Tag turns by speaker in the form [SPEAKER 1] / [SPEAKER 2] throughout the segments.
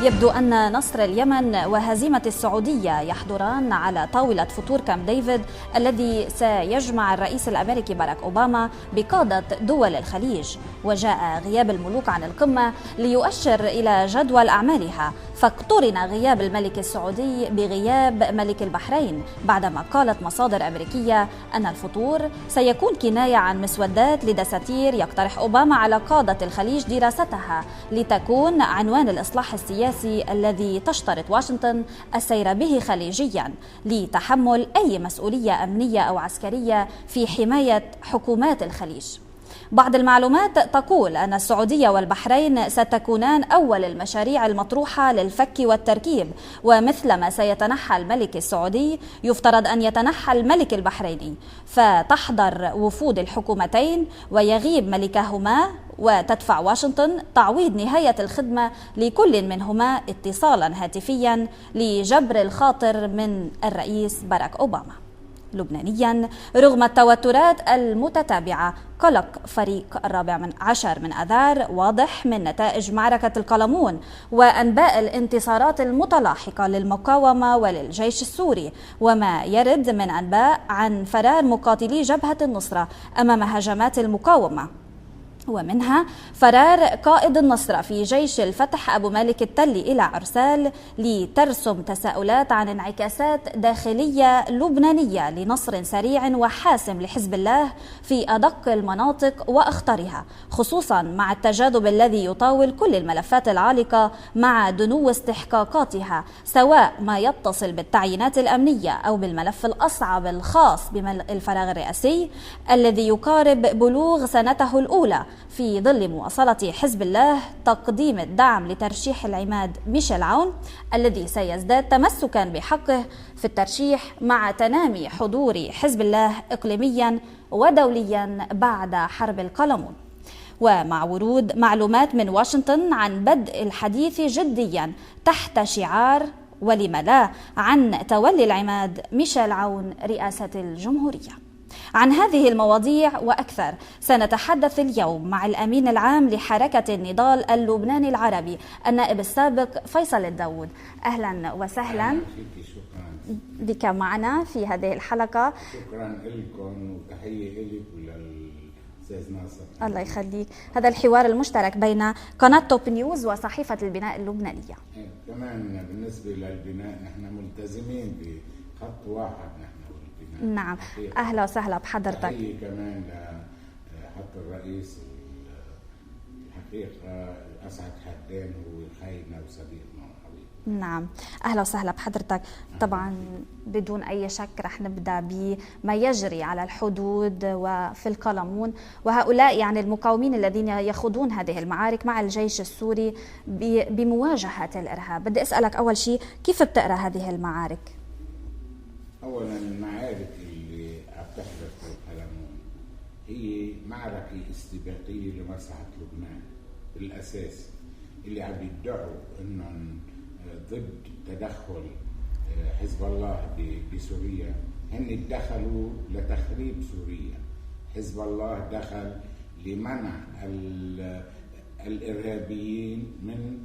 [SPEAKER 1] يبدو أن نصر اليمن وهزيمة السعودية يحضران على طاولة فطور كامب ديفيد الذي سيجمع الرئيس الأمريكي باراك أوباما بقادة دول الخليج. وجاء غياب الملوك عن القمة ليؤشر إلى جدول أعمالها، فاقترن غياب الملك السعودي بغياب ملك البحرين، بعدما قالت مصادر أمريكية أن الفطور سيكون كناية عن مسودات لدساتير يقترح أوباما على قادة الخليج دراستها لتكون عنوان الإصلاح السياسي الذي تشترط واشنطن السير به خليجيا لتحمل أي مسؤولية أمنية أو عسكرية في حماية حكومات الخليج. بعض المعلومات تقول أن السعودية والبحرين ستكونان أول المشاريع المطروحة للفك والتركيب، ومثلما سيتنحى الملك السعودي يفترض أن يتنحى الملك البحريني، فتحضر وفود الحكومتين ويغيب ملكهما، وتدفع واشنطن تعويض نهاية الخدمة لكل منهما اتصالا هاتفيا لجبر الخاطر من الرئيس باراك أوباما. لبنانيا، رغم التوترات المتتابعة، قلق فريق 14 من آذار واضح من نتائج معركة القلمون وأنباء الانتصارات المتلاحقة للمقاومة وللجيش السوري، وما يرد من أنباء عن فرار مقاتلي جبهة النصرة أمام هجمات المقاومة، ومنها فرار قائد النصرة في جيش الفتح أبو مالك التلي إلى عرسال، لترسم تساؤلات عن انعكاسات داخلية لبنانية لنصر سريع وحاسم لحزب الله في أدق المناطق وأخطرها، خصوصا مع التجاذب الذي يطاول كل الملفات العالقة مع دنو استحقاقاتها، سواء ما يتصل بالتعيينات الأمنية أو بالملف الأصعب الخاص بالفراغ الرئاسي الذي يقارب بلوغ سنته الأولى، في ظل مواصلة حزب الله تقديم الدعم لترشيح العماد ميشيل عون الذي سيزداد تمسكا بحقه في الترشيح مع تنامي حضور حزب الله إقليميا ودوليا بعد حرب القلمون، ومع ورود معلومات من واشنطن عن بدء الحديث جديا تحت شعار ولم لا عن تولي العماد ميشيل عون رئاسة الجمهورية. عن هذه المواضيع وأكثر سنتحدث اليوم مع الأمين العام لحركة النضال اللبناني العربي النائب السابق فيصل الداود. أهلا وسهلا بك معنا في هذه الحلقة.
[SPEAKER 2] شكرا لكم وتحية لك وللأستاذ ناصر.
[SPEAKER 1] الله يخليك. هذا الحوار المشترك بين قناة توب نيوز وصحيفة البناء اللبنانية.
[SPEAKER 2] كمان بالنسبة للبناء نحن ملتزمين بخط واحد نحن.
[SPEAKER 1] نعم، أهلا وسهلا بحضرتك.
[SPEAKER 2] تحية كمان لحق الرئيس، الحقيقة أسعد حدين هو خيرنا وصديقنا وحبيبنا.
[SPEAKER 1] نعم، أهلا وسهلا بحضرتك. طبعا بدون أي شك رح نبدأ بما يجري على الحدود وفي القلمون، وهؤلاء يعني المقاومين الذين يخوضون هذه المعارك مع الجيش السوري بمواجهة الإرهاب. بدي أسألك أول شيء، كيف بتقرأ هذه المعارك؟
[SPEAKER 2] أولاً المعارك اللي عم تحدث في القلمون هي معركة استباقية لمصلحة لبنان بالأساس، اللي عم يدعوا إنهم ضد تدخل حزب الله بسوريا. هن دخلوا لتخريب سوريا، حزب الله دخل لمنع الإرهابيين من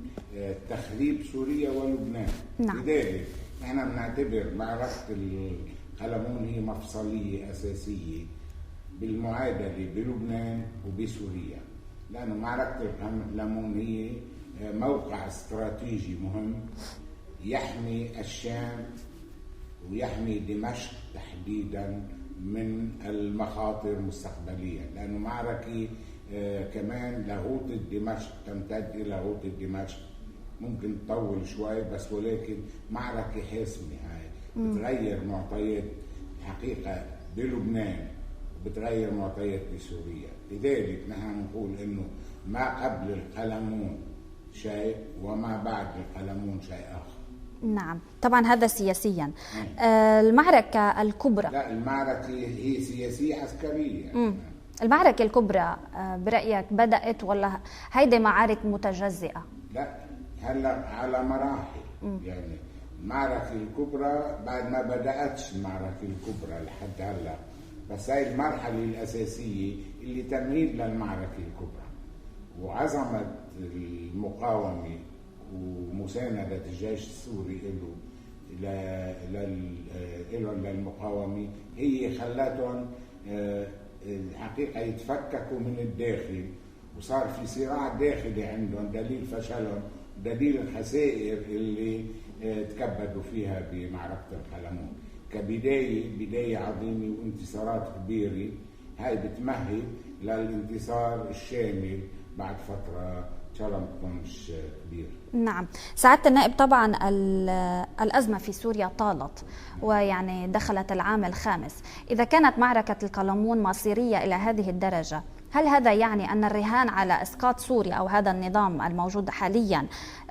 [SPEAKER 2] تخريب سوريا ولبنان.
[SPEAKER 1] نعم.
[SPEAKER 2] لذلك نحن بنعتبر معركة القلمون هي مفصلية أساسية بالمعادلة بلبنان وبسوريا، لأنه معركة القلمون هي موقع استراتيجي مهم يحمي الشام ويحمي دمشق تحديدا من المخاطر مستقبليا، لأنه معركة كمان لغوطة دمشق تمتد إلى غوطة دمشق، ممكن تطول شوي بس ولكن معركة حاسمة هاي بتغير معطيات الحقيقة بلبنان وبتغير معطيات بسوريا. لذلك نحن نقول إنه ما قبل القلمون شيء وما بعد القلمون شيء آخر.
[SPEAKER 1] نعم، طبعا هذا سياسيا. المعركة الكبرى،
[SPEAKER 2] لا، المعركة هي سياسية عسكرية.
[SPEAKER 1] المعركة الكبرى برأيك بدأت ولا هيدي معارك متجزئة؟
[SPEAKER 2] لا، هلا على مراحل. يعني المعركة الكبرى بعد ما بدأتش المعركة الكبرى لحد هلا، بس هاي المرحلة الأساسية اللي تمهيد للمعركة الكبرى. وعظمة المقاومة ومساندة الجيش السوري للمقاومة هي خلتهم الحقيقة يتفككوا من الداخل، وصار في صراع داخلي عندهم، دليل فشلهم، دليل الخسائر اللي تكبدوا فيها بمعركة القلمون بداية عظيمة وانتصارات كبيرة. هاي بتمهد للانتصار الشامل بعد فترة إن شاء الله ما تكونش كبير.
[SPEAKER 1] نعم سعادة النائب، طبعا الأزمة في سوريا طالت ويعني دخلت العام الخامس. إذا كانت معركة القلمون مصيرية إلى هذه الدرجة، هل هذا يعني أن الرهان على إسقاط سوريا أو هذا النظام الموجود حاليا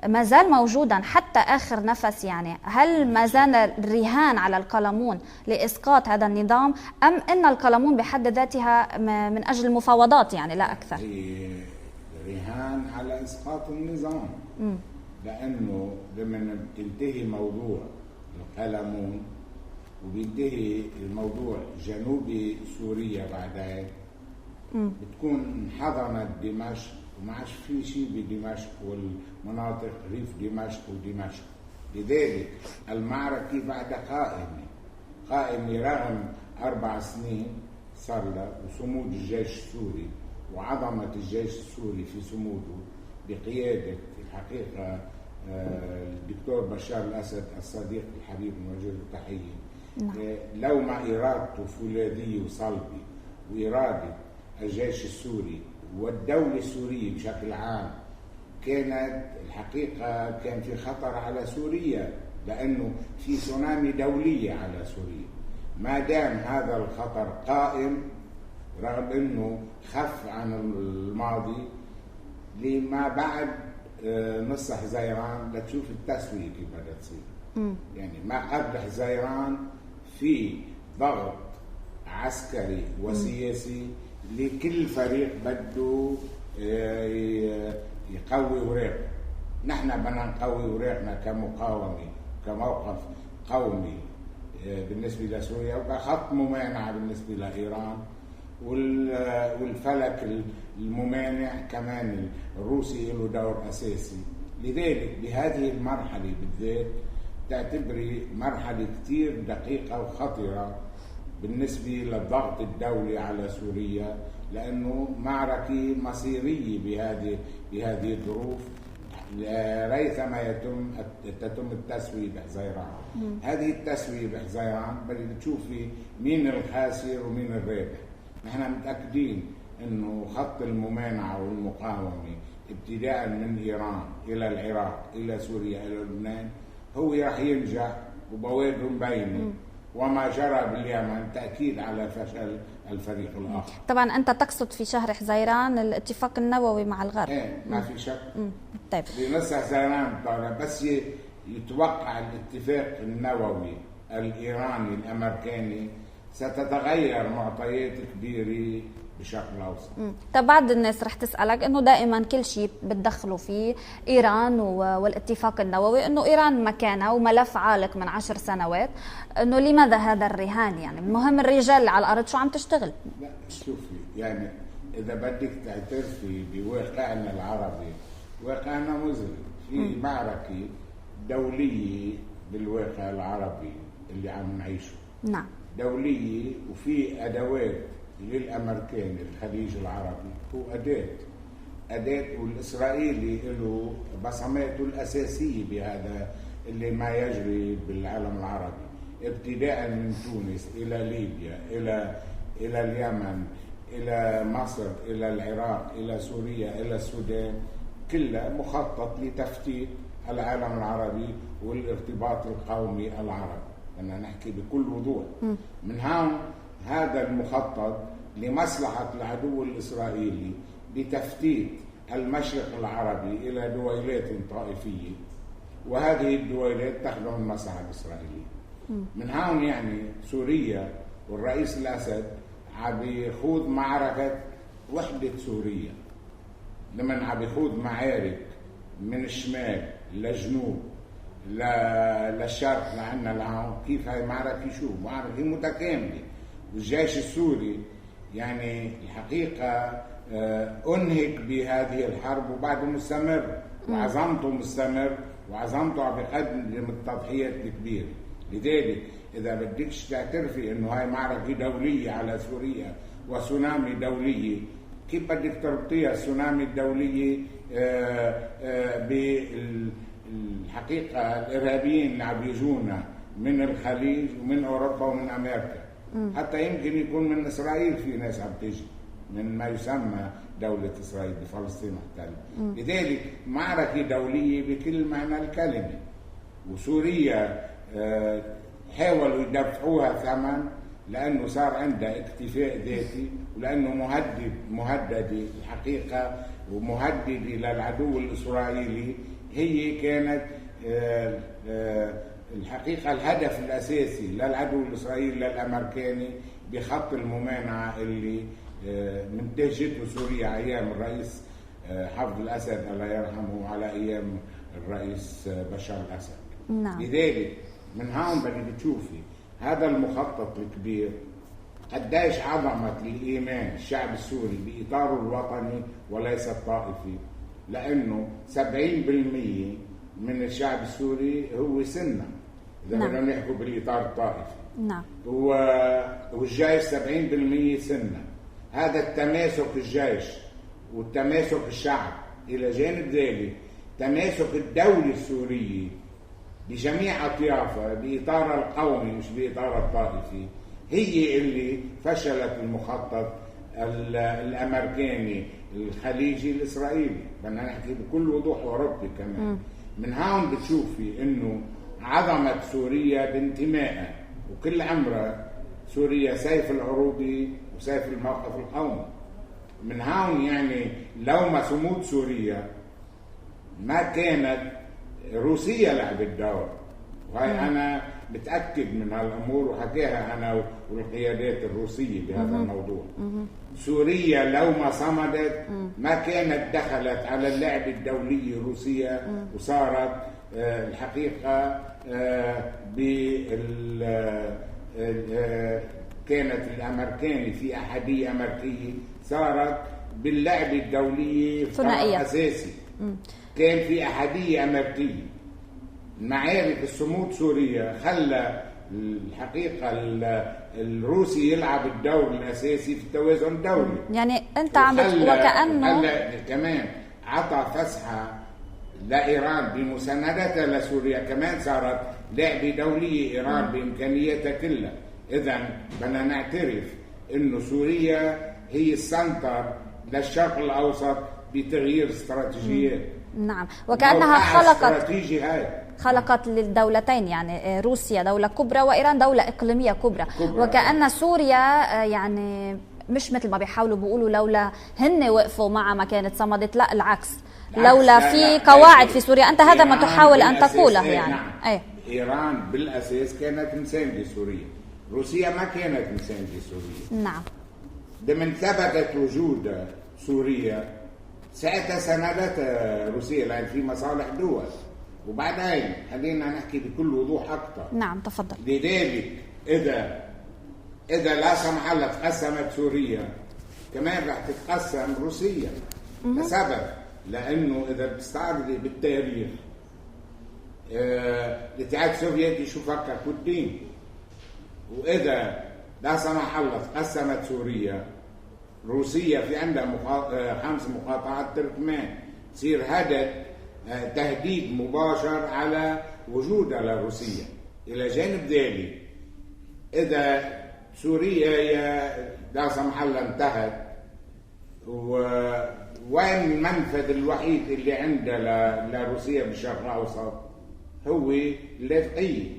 [SPEAKER 1] ما زال موجودا حتى آخر نفس؟ يعني هل ما زال الرهان على القلمون لإسقاط هذا النظام، أم أن القلمون بحد ذاتها من أجل المفاوضات يعني لا أكثر؟
[SPEAKER 2] رهان على إسقاط النظام. لأنه لما بتنتهي موضوع القلمون وبينتهي الموضوع جنوب سوريا بعدين بتكون انحضنت دمشق وما عادش في شيء بدمشق والمناطق ريف دمشق ودمشق. لذلك المعركة بعد قائمة رغم 4 سنين صار لها، وصمود الجيش السوري وعظمة الجيش السوري في صموده بقيادة الحقيقة الدكتور بشار الأسد الصديق الحبيب نوجه له تحية. لو ما إرادته فولاذية وصلبة وإرادة الجيش السوري والدولة السورية بشكل عام، كانت الحقيقة كان في خطر على سوريا، لأنه في تسونامي دولية على سوريا. ما دام هذا الخطر قائم رغم أنه خف عن الماضي، لما بعد نص حزيران لتشوف التسوية كيف بدها تصير. يعني ما قبل حزيران في ضغط عسكري وسياسي لكل فريق بده يقوي ورقه. نحن بدنا نقوي ورقنا كمقاومة، كموقف قومي بالنسبة لسوريا، وكخط ممانعة بالنسبة لإيران، والفلك الممانع كمان الروسي له دور أساسي. لذلك بهذه المرحلة بالذات تعتبري مرحلة كتير دقيقة وخطرة بالنسبة للضغط الدولي على سوريا، لأنه معركة مصيرية بهذه الظروف ريثما تتم التسوية بحزيران. هذه التسوية بحزيران بدك تشوفي مين الخاسر ومين الرابح. نحن متأكدين أنه خط الممانعة والمقاومة ابتداء من إيران إلى العراق إلى سوريا إلى لبنان هو راح ينجح، وبوادر مبينة. وما جرى باليمن تأكيد على فشل الفريق الآخر.
[SPEAKER 1] طبعا أنت تقصد في شهر حزيران الاتفاق النووي مع الغرب.
[SPEAKER 2] ما في شك.
[SPEAKER 1] طيب
[SPEAKER 2] بنص حزيران بس يتوقع الاتفاق النووي الإيراني الأمريكاني ستتغير معطيات كبيرة بشكل أوسع.
[SPEAKER 1] طب بعض الناس رح تسألك إنه دائما كل شيء بتدخلوا فيه إيران والاتفاق النووي، إنه إيران مكانها وملف عالق من 10 سنوات، إنه لماذا هذا الرهان؟ يعني المهم الرجال اللي على الأرض شو عم تشتغل؟
[SPEAKER 2] لا شوفي، يعني إذا بدك تعترفي بواقعنا العربي، واقعنا مزري في معركة دولية بالواقع العربي اللي عم نعيشه.
[SPEAKER 1] نعم
[SPEAKER 2] دولية، وفي أدوات للأمريكان الخليج العربي هو أداة والإسرائيلي له بصماته الأساسية بهذا اللي ما يجري بالعالم العربي، ابتداء من تونس إلى ليبيا إلى اليمن إلى مصر إلى العراق إلى سوريا إلى السودان، كلها مخطط لتفتيت العالم العربي والارتباط القومي العربي. أنا نحكي بكل وضوح. من هون هذا المخطط لمصلحة العدو الإسرائيلي بتفتيت المشرق العربي إلى دويلات طائفية، وهذه الدويلات تخدم المصلحة الإسرائيلية. من هون يعني سوريا والرئيس الأسد عم يخوض معركة وحدة سوريا، لمن عم يخوض معارك من الشمال للجنوب للشرق لعنا لهون. كيف هاي معركة؟ شو معركة متكاملة. والجيش السوري يعني الحقيقة أنهك بهذه الحرب وبعده مستمر، وعظمته مستمر، وعظمته بقدم التضحيات الكبيرة. لذلك إذا بدكش تعترفي إنه هاي معركة دولية على سوريا وسونامي دولية، كيف بدك تربطيها السونامي الدولية بالحقيقة الإرهابيين اللي عم يجونا من الخليج ومن أوروبا ومن أمريكا، حتى يمكن يكون من إسرائيل في ناس عم تجي من ما يسمى دولة إسرائيل بفلسطين محتلة. لذلك معركة دولية بكل معنى الكلمة. وسوريا حاولوا يدفعوها ثمن لأنه صار عندها اكتفاء ذاتي، ولأنه مهددة الحقيقة ومهددة للعدو الإسرائيلي. هي كانت الحقيقة الهدف الأساسي للعدو الإسرائيلي للأمريكاني بخط الممانعة اللي منتهجته سوريا أيام الرئيس حافظ الأسد الله يرحمه على أيام الرئيس بشار الأسد.
[SPEAKER 1] نعم.
[SPEAKER 2] لذلك من هون بدك تشوفي هذا المخطط الكبير قديش عظمة الإيمان الشعب السوري بإطاره الوطني وليس الطائفي، لأنه 70% من الشعب السوري هو سنة إذا بدنا نحكي بالإطار الطائفي.
[SPEAKER 1] نعم.
[SPEAKER 2] والجيش 70% سنة. هذا التماسك الجيش والتماسك الشعب، إلى جانب ذلك تماسك الدولة السورية بجميع أطيافها بإطارها القومي مش بإطارها الطائفي، هي اللي فشلت المخطط الأمريكاني الخليجي الإسرائيلي. بدنا نحكي بكل وضوح أوروبي كمان. من هون بتشوفي إنه عظمة سوريا بانتمائها، وكل عمرها سوريا سيف العروبي وسيف الموقف القومي. من هون يعني لو ما صمود سوريا ما كانت روسيا لعبت دور، وهي أنا متأكد من هالأمور وحكيها أنا والقيادات الروسية بهذا الموضوع. سوريا لو ما صمدت ما كانت دخلت على اللعبة الدولية روسيا وصارت الحقيقة كانت الأمريكاني في أحدية أمريكية، صارت باللعبة الدولية
[SPEAKER 1] ثنائية
[SPEAKER 2] أساسي. كان في أحدية أمريكية. معارك الصمود سوريا خلى الحقيقة الروسي يلعب الدور الأساسي في التوازن الدولي.
[SPEAKER 1] يعني أنت عم وكأنه
[SPEAKER 2] كمان عطى فسحة لإيران بمساندتها لسوريا، كمان صارت لعبة دولية إيران بإمكانياتها كلها. إذن بدنا نعترف إنه سوريا هي السنتر للشرق الأوسط بتغيير استراتيجيات.
[SPEAKER 1] نعم. وكأنها خلقت للدولتين، يعني روسيا دولة كبرى وإيران دولة إقليمية كبرى. وكأن سوريا يعني مش مثل ما بيحاولوا بيقولوا لولا هن وقفوا مع ما كانت صمدت، لا العكس، لولا في قواعد في سوريا. أنت هذا ما تحاول أن تقوله يعني.
[SPEAKER 2] نعم. إيران بالأساس كانت مساندة سوريا، روسيا ما كانت مساندة سوريا.
[SPEAKER 1] نعم.
[SPEAKER 2] من ثبتت وجود سوريا ساعتها ساندتها روسيا لأن في مصالح دول. وبعدين خلينا نحكي بكل وضوح أكثر.
[SPEAKER 1] نعم تفضل.
[SPEAKER 2] لذلك إذا لا سمح الله تقسمت سوريا كمان رح تتقسم روسيا لسبب، لأنه إذا بتستعرضي بالتاريخ الاتحاد السوفيتي شو فكر بالدين، وإذا لا سمح الله تقسمت سوريا روسيا في عندها 5 مقاطعات تركمان، تصير هذا تهديد مباشر على وجودها لروسيا. إلى جانب ذلك إذا سوريا لا سمح الله انتهت، وين المنفذ الوحيد اللي عندها لروسيا بالشرق الأوسط هو اللاذقية.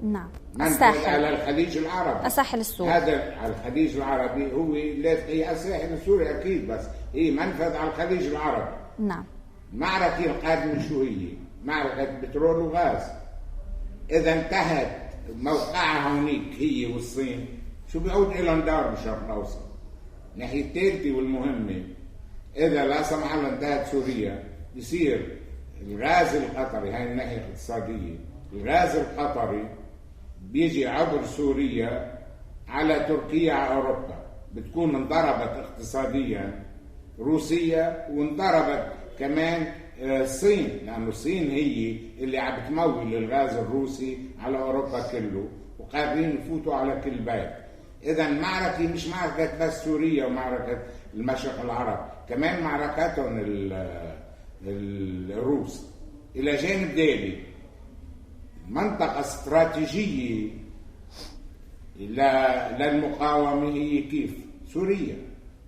[SPEAKER 1] نعم.
[SPEAKER 2] منفذ على الخليج العربي،
[SPEAKER 1] الساحل السوري. هذا
[SPEAKER 2] على الخليج العربي هو اللاذقية، الساحل السوري أكيد، بس هي منفذ على الخليج العربي.
[SPEAKER 1] نعم.
[SPEAKER 2] المعركة القادمة شو هي؟ معركة بترول وغاز. إذا انتهت موقعها هونيك هي والصين، شو بيعود إلى دار بالشرق الأوسط. الناحية الثالثة والمهمة، إذا لا سمح الله انتهت سوريا، يصير الغاز القطري، هاي الناحية الاقتصادية، الغاز القطري بيجي عبر سوريا على تركيا على أوروبا، بتكون انضربت اقتصاديا روسية، وانضربت كمان الصين، لأنه الصين هي اللي عم تمول الغاز الروسي على أوروبا كله، وقادرين يفوتوا على كل بيت. إذا معركة مش معركة بس سوريا ومعركة المشرق العرب، كمان معركتهم الروس. إلى جانب ذلك منطقة استراتيجية للمقاومة هي كيف؟ سوريا،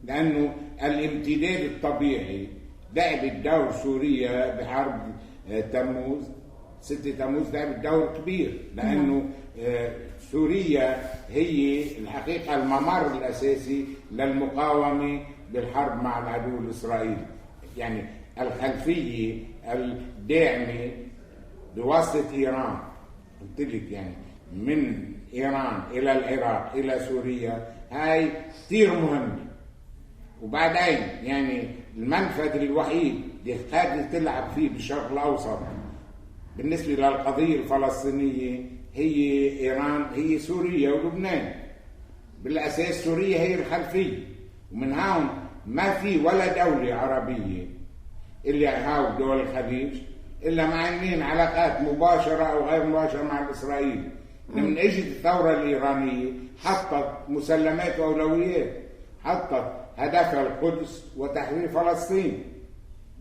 [SPEAKER 2] لأنه الامتداد الطبيعي لعبت دور سوريا بحرب تموز 6 تموز، لعبت دور كبير، لأنه سوريا هي الحقيقة الممر الأساسي للمقاومة بالحرب مع العدو الإسرائيلي. يعني الخلفية الداعمة بواسطة إيران، قلت لك يعني من إيران إلى العراق إلى سوريا، هاي كثير مهمة. وبعدين يعني المنفذ الوحيد اللي قادرة تلعب فيه بالشرق الأوسط بالنسبة للقضية الفلسطينية هي إيران، هي سوريا ولبنان. بالأساس سوريا هي الخلفية، ومن هون ما في ولا دولة عربية اللي هاو دول الخليج إلا معينين علاقات مباشرة أو غير مباشرة مع الإسرائيل. من اجت الثورة الإيرانية حطت مسلمات وأولويات، حطت هدفها القدس وتحرير فلسطين.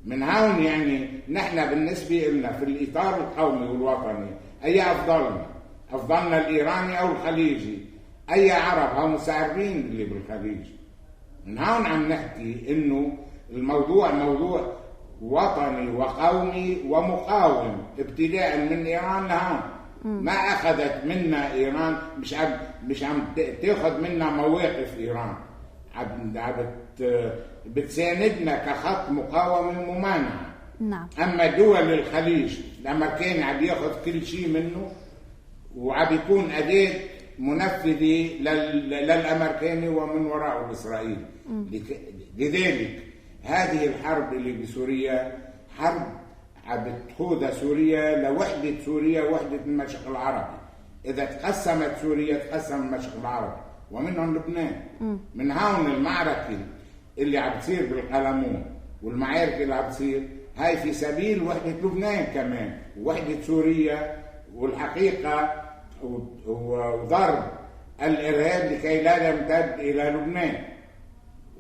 [SPEAKER 2] من هون يعني نحن بالنسبة لنا في الإطار القومي والوطني أي أفضلنا الإيراني أو الخليجي؟ أي عرب هم مساعرين اللي بالخليج. من هون عم نحكي إنه الموضوع موضوع وطني وقومي ومقاوم ابتداء من إيران لهون. ما أخذت منا إيران، مش عم تأخذ منا مواقف إيران، بتساندنا كخط مقاومة وممانعة.
[SPEAKER 1] نعم.
[SPEAKER 2] أما دول الخليج الأمريكان عم ياخذ كل شيء منه، وعم يكون أداة منفذة للأمريكاني ومن وراءه الإسرائيلي. لذلك هذه الحرب اللي بسوريا حرب عم بتخوضها سوريا لوحدة سوريا، وحدة المشرق العربي. إذا تقسمت سوريا تقسم المشرق العربي ومنهم لبنان. من هون المعركة اللي عم بتصير بالقلمون والمعارك اللي عم بتصير هاي في سبيل وحدة لبنان كمان ووحدة سوريا، والحقيقة وضرب الإرهاب لكي لا يمتد إلى لبنان.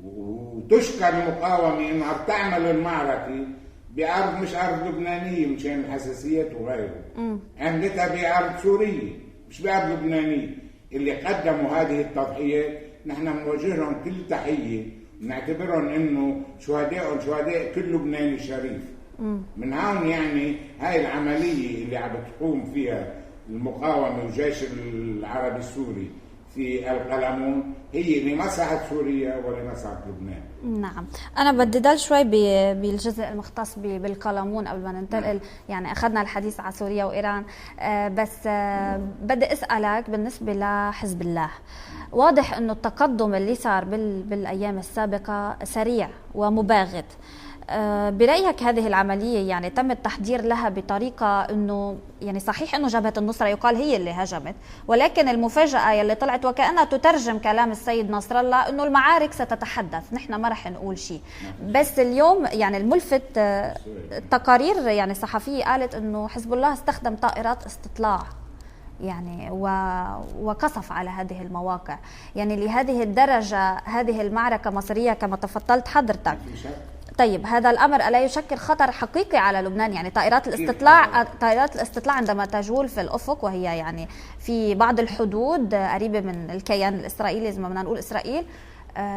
[SPEAKER 2] وتشكر المقاومة إنها عم تعمل المعركة بأرض مش أرض لبنانية مشان الحساسيات وغيره، عملتها بأرض سورية مش بأرض لبنانية. اللي قدموا هذه التضحيات نحن بنوجه لهم كل تحية، ونعتبرهم إنه شهداء كل لبناني شريف. من هون يعني هاي العملية اللي عم تقوم فيها المقاومة والجيش العربي السوري في القلمون هي لمصلحة سوريا ولمصلحة لبنان.
[SPEAKER 1] نعم. أنا بدي ضل شوي بالجزء المختص بالقلمون قبل ما ننتقل. يعني أخذنا الحديث عن سوريا وإيران، بس بدي أسألك بالنسبة لحزب الله. واضح أنه التقدم اللي صار بالأيام السابقة سريع ومباغت. برأيك هذه العملية يعني تم التحضير لها بطريقة أنه يعني صحيح أنه جبهة النصرة يقال هي اللي هجمت، ولكن المفاجأة يلي طلعت وكأنها تترجم كلام السيد نصر الله أنه المعارك ستتحدث، نحن ما رح نقول شيء. بس اليوم يعني الملفت تقارير يعني صحفية قالت أنه حزب الله استخدم طائرات استطلاع يعني وقصف على هذه المواقع. يعني لهذه الدرجة هذه المعركة مصيرية كما تفضلت حضرتك. طيب هذا الأمر ألا يشكل خطر حقيقي على لبنان؟ يعني طائرات الاستطلاع عندما تجول في الأفق وهي يعني في بعض الحدود قريبة من الكيان الإسرائيلي، إذا ما بدنا نقول إسرائيل،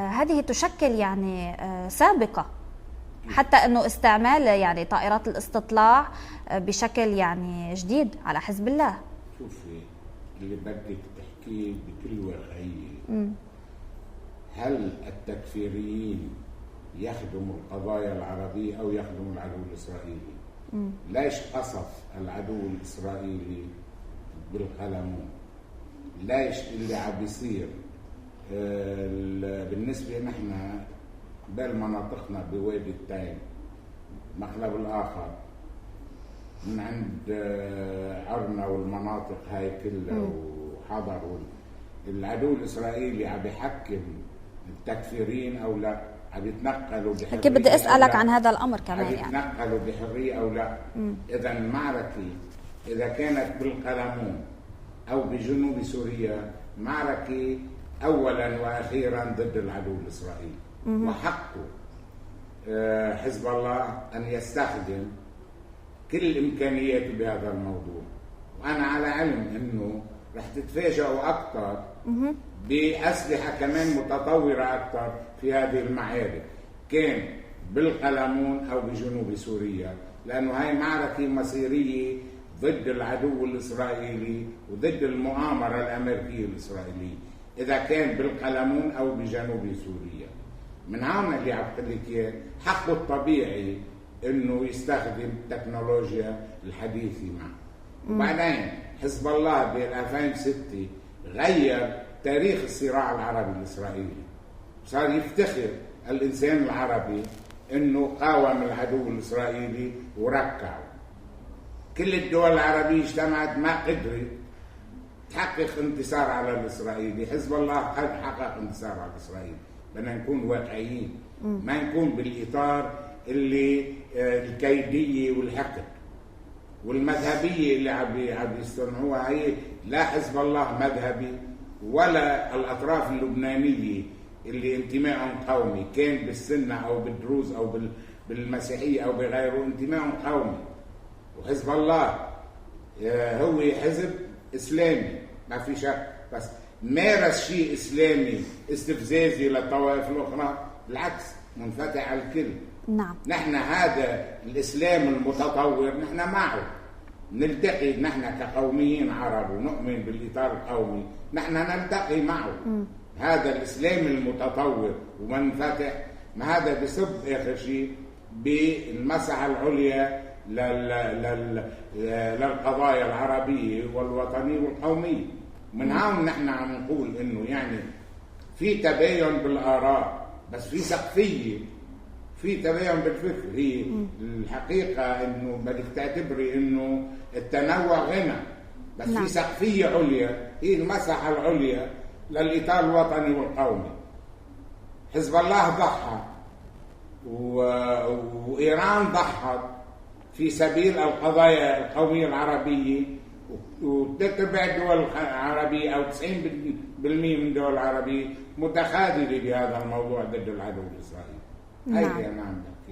[SPEAKER 1] هذه تشكل يعني سابقة حتى أنه استعمال يعني طائرات الاستطلاع بشكل يعني جديد على حزب الله.
[SPEAKER 2] شوفي اللي بدك تحكيه بكل واقعية، هل التكفيريين يخدموا القضايا العربية أو يخدموا العدو الإسرائيلي؟ ليش قصف العدو الإسرائيلي بالقلمون؟ ليش اللي عم بيصير بالنسبة نحن بالمناطقنا بوادي التين مقلب الآخر من عند عرنا والمناطق هاي كلها وحضر العدو الإسرائيلي عم بيحكم التكفيرين أو لا؟ عم يتنقلوا بحرية.
[SPEAKER 1] كيف بدي أسألك عن هذا الأمر كمان
[SPEAKER 2] عم يتنقلوا بحرية أو لا. إذا المعركة إذا كانت بالقلمون أو بجنوب سوريا معركة أولا وأخيرا ضد العدو الإسرائيلي، وحقه حزب الله أن يستخدم كل إمكانياته بهذا الموضوع. وأنا على علم أنه رح تتفاجئوا أكثر بأسلحة كمان متطورة أكثر في هذه المعارك، كان بالقلمون أو بجنوب سوريا، لأنه هاي معركة مصيرية ضد العدو الإسرائيلي وضد المؤامرة الأمريكية الإسرائيلية، إذا كان بالقلمون أو بجنوب سوريا. من هون اللي عم بقول لك اياه حقه الطبيعي انه يستخدم التكنولوجيا الحديثه معه. وبعدين حزب الله ب 2006 غير تاريخ الصراع العربي الاسرائيلي، صار يفتخر الانسان العربي انه قاوم العدو الاسرائيلي وركعه. كل الدول العربيه اجتمعت ما قدرت تحقق انتصار على الاسرائيلي، حزب الله قد حقق انتصار على الاسرائيلي. بدنا نكون واقعيين، ما نكون بالاطار اللي الكيديه والحقد والمذهبيه اللي عم يصنعوها. هي لا حزب الله مذهبي ولا الاطراف اللبنانيه اللي انتمائهم قومي، كان بالسنه او بالدروز او بالمسيحيه او بغيره، انتمائهم قومي. وحزب الله هو حزب اسلامي ما في شك، بس مارس شيء اسلامي استفزازي للطوائف الاخرى، بالعكس منفتح على الكل.
[SPEAKER 1] نعم.
[SPEAKER 2] نحن هذا الاسلام المتطور نحن معه، نلتقي نحن كقوميين عرب ونؤمن بالاطار القومي، نحن نلتقي معه. هذا الاسلام المتطور ومنفتح، ما هذا بصب اخر شيء بالمساحه العليا للقضايا العربيه والوطنيه والقوميه. من هون نحن عم نقول انه يعني في تباين بالاراء، بس في سقفيه، في تباين بالفكر. هي الحقيقه انه بدك تعتبري انه التنوع غنى، بس في سقفيه عليا، هي المساحه العليا للاطار الوطني والقومي. حزب الله ضحى وايران ضحت في سبيل القضايا القوميه العربيه، وتتبع الدول العربية أو 90% من الدول العربية متخاذلة بهذا الموضوع ضد العدو الإسرائيلي.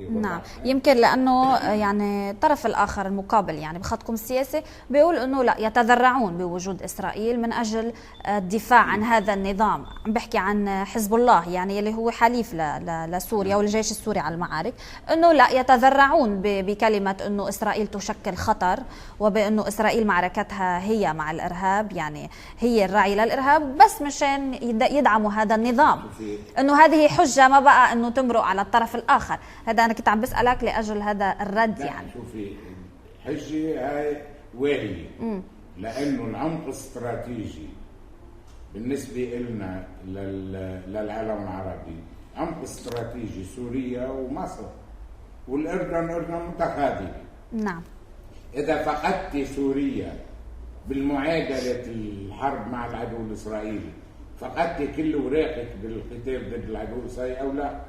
[SPEAKER 1] نعم. يمكن لأنه يعني الطرف الآخر المقابل يعني بخطكم السياسي بيقول أنه لا، يتذرعون بوجود إسرائيل من أجل الدفاع عن هذا النظام. عم بحكي عن حزب الله يعني اللي هو حليف لسوريا والجيش السوري على المعارك، أنه لا، يتذرعون بكلمة أنه إسرائيل تشكل خطر، وبأنه إسرائيل معركتها هي مع الإرهاب، يعني هي الراعي للإرهاب بس مشان يدعموا هذا النظام، أنه هذه حجة ما بقى أنه تمرق على الطرف الآخر. هذا أنا كنت عم بسألك لأجل هذا الرد. يعني
[SPEAKER 2] شوفي الحجة هاي واهية، لأنه العمق الاستراتيجي بالنسبة لنا للعالم العربي عمق استراتيجي سوريا ومصر والأردن متخاذلة.
[SPEAKER 1] نعم.
[SPEAKER 2] إذا فقدت سوريا بالمعادلة الحرب مع العدو الإسرائيلي فقدت كل وراقك بالقتال ضد العدو الإسرائيلي أو لا.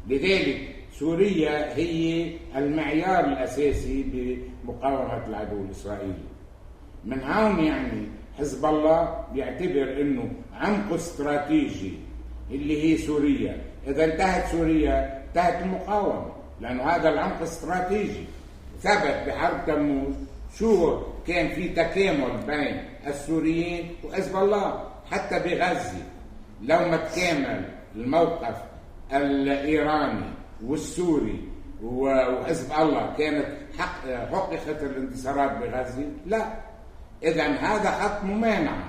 [SPEAKER 2] لذلك سوريا هي المعيار الأساسي بمقاومة العدو الإسرائيلي. من هون يعني حزب الله بيعتبر أنه عمق استراتيجي اللي هي سوريا، إذا انتهت سوريا انتهت المقاومة، لأنه هذا العمق استراتيجي ثبت بحرب تموز. شو كان في تكامل بين السوريين وحزب الله حتى بغزة. لو ما تكامل الموقف الإيراني والسوري وحزب الله كانت حققت الانتصارات بغزة؟ لا. إذن هذا خط ممانعة،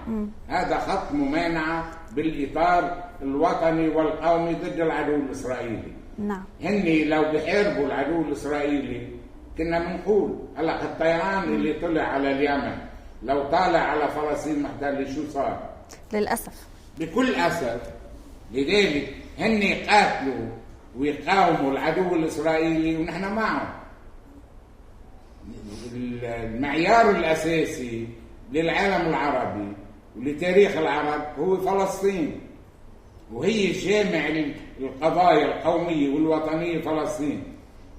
[SPEAKER 2] هذا خط ممانعة بالإطار الوطني والقومي ضد العدو الإسرائيلي.
[SPEAKER 1] نعم.
[SPEAKER 2] هني لو بحاربوا العدو الإسرائيلي كنا بنقول هلا الطيران اللي طلع على اليمن لو طالع على فلسطين محتل شو صار؟
[SPEAKER 1] للأسف،
[SPEAKER 2] بكل أسف. لذلك هني قاتلوا ويقاوموا العدو الإسرائيلي ونحن معهم. المعيار الأساسي للعالم العربي ولتاريخ العرب هو فلسطين، وهي جامع القضايا القومية والوطنية فلسطين.